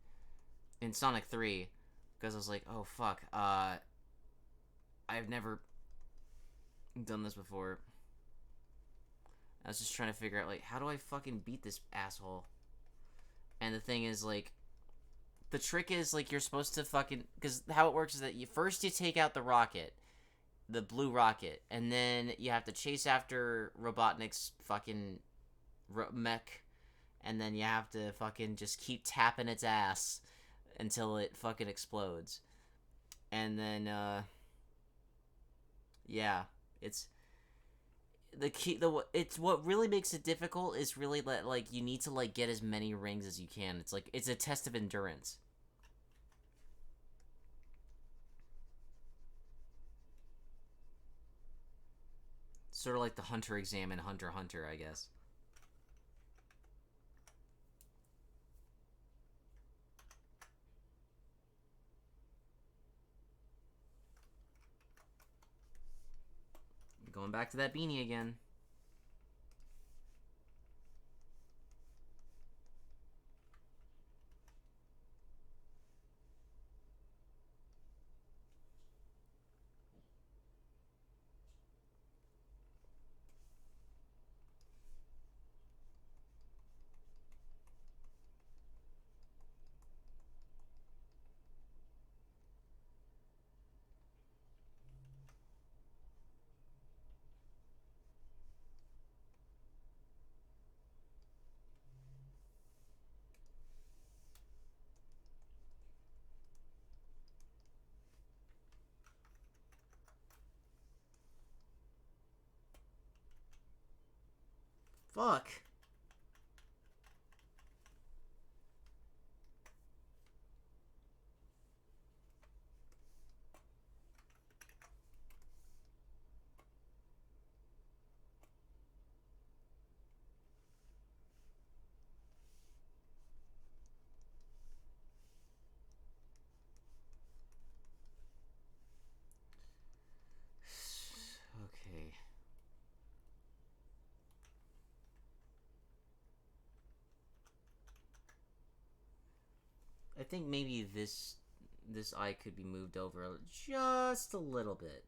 in Sonic 3. Because I was like, oh, fuck. I've never done this before. I was just trying to figure out, like, how do I fucking beat this asshole? And the thing is, like, the trick is, like, you're supposed to fucking... Because how it works is that first you take out the rocket. The blue rocket. And then you have to chase after Robotnik's fucking mech. And then you have to fucking just keep tapping its ass until it fucking explodes. And then, yeah. It's... It's what really makes it difficult is really that, like, you need to, like, get as many rings as you can. It's like, it's a test of endurance. Sort of like the Hunter exam in Hunter x Hunter, I guess. Going back to that beanie again. Fuck. Okay. I think maybe this eye could be moved over just a little bit.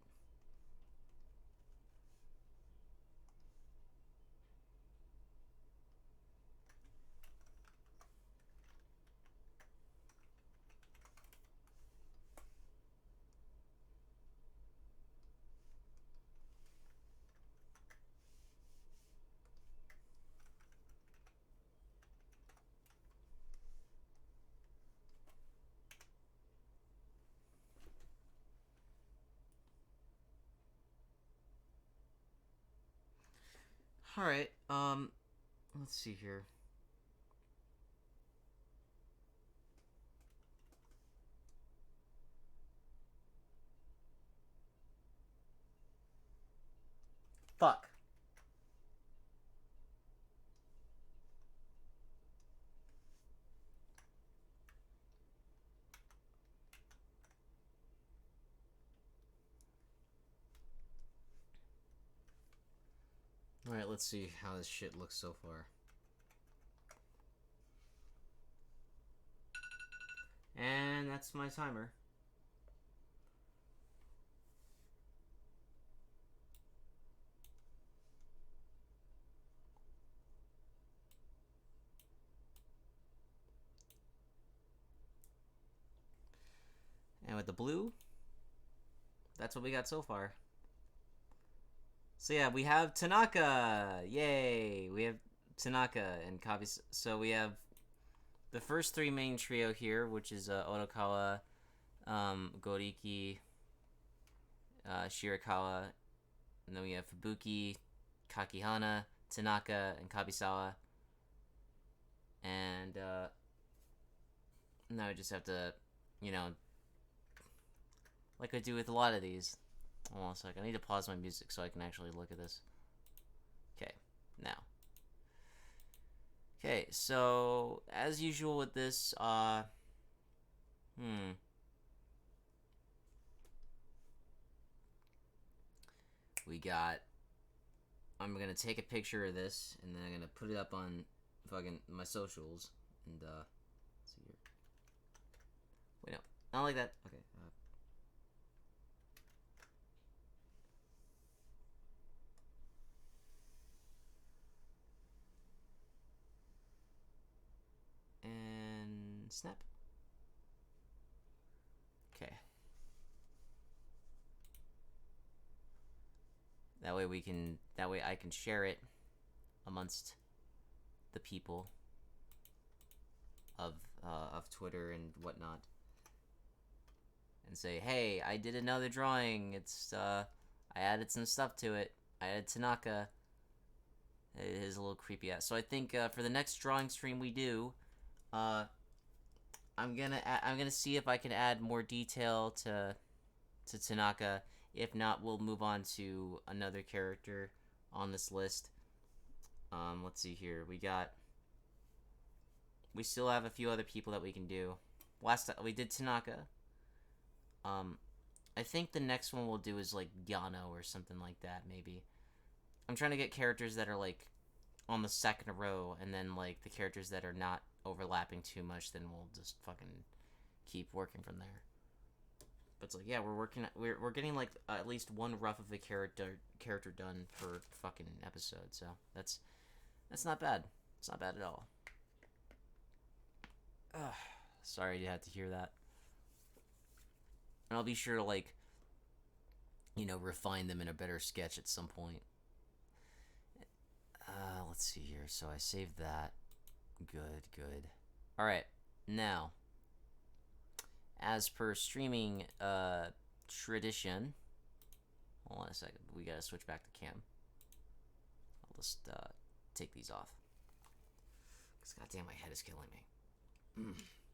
Alright, let's see here. Fuck. Alright, let's see how this shit looks so far. And that's my timer. And with the blue, that's what we got so far. So yeah, we have Tanaka. Yay! We have Tanaka and Kabi. So we have the first three main trio here, which is Otokawa, Goriki, Shirakawa, and then we have Fubuki, Kakihana, Tanaka, and Kabisawa. And now I just have to, you know, like I do with a lot of these. Hold on a second. I need to pause my music so I can actually look at this. Okay, now. Okay, so as usual with this, we got. I'm gonna take a picture of this and then I'm gonna put it up on fucking my socials and let's see here. Wait, no, not like that. Okay. And snap. Okay. That way I can share it amongst the people of Twitter and whatnot, and say, hey, I did another drawing. It's I added some stuff to it. I added Tanaka. It is a little creepy ass. So I think for the next drawing stream we do, I'm gonna see if I can add more detail to Tanaka. If not, we'll move on to another character on this list. Let's see here. We still have a few other people that we can do. Last time we did Tanaka. I think the next one we'll do is like Yano or something like that. Maybe. I'm trying to get characters that are like on the second row, and then like the characters that are not overlapping too much. Then we'll just fucking keep working from there. But it's like, yeah, we're getting like at least one rough of a character done per fucking episode. So that's not bad. It's not bad at all. Ugh, sorry you had to hear that. And I'll be sure to like, you know, refine them in a better sketch at some point. Let's see here. So I saved that. Good. All right, now. As per streaming tradition, hold on a second. We gotta switch back to cam. I'll just take these off. Cause goddamn, my head is killing me.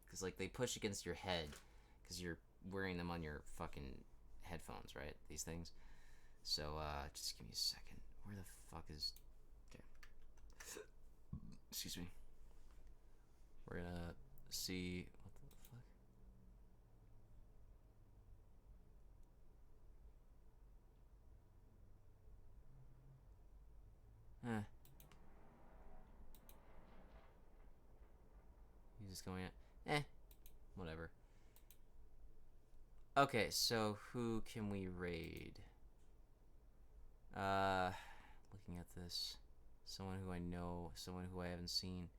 Cause like they push against your head, cause you're wearing them on your fucking headphones, right? These things. So just give me a second. Where the fuck is? Okay. Excuse me. We're gonna see. He's just going at whatever. Okay, so who can we raid? Looking at this, someone who I know, someone who I haven't seen.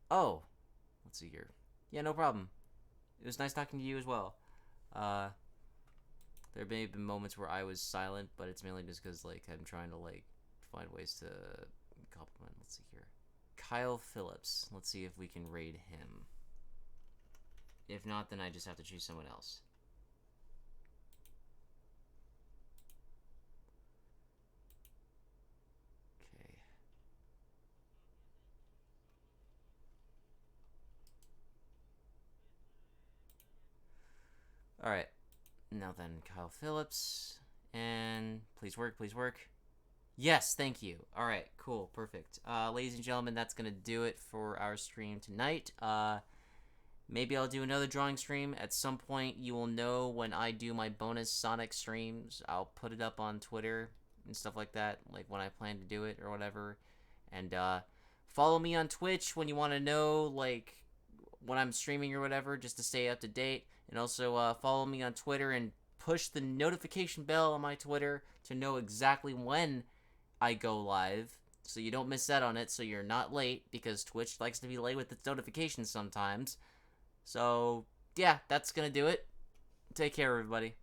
Oh, let's see here. Yeah, no problem. It was nice talking to you as well. There may have been moments where I was silent, but it's mainly just because like I'm trying to like find ways to compliment. Let's see here. Kyle Phillips. Let's see if we can raid him. If not, then I just have to choose someone else. Okay. Alright. Now then, Kyle Phillips. And please work, please work. Yes, thank you. Alright, cool, perfect. Ladies and gentlemen, that's gonna do it for our stream tonight. Maybe I'll do another drawing stream. At some point, you will know when I do my bonus Sonic streams. I'll put it up on Twitter and stuff like that, like when I plan to do it or whatever. And follow me on Twitch when you want to know, like, when I'm streaming or whatever, just to stay up to date. And also follow me on Twitter and push the notification bell on my Twitter to know exactly when I go live, so you don't miss out on it, so you're not late, because Twitch likes to be late with its notifications sometimes. So, yeah, that's gonna do it. Take care, everybody.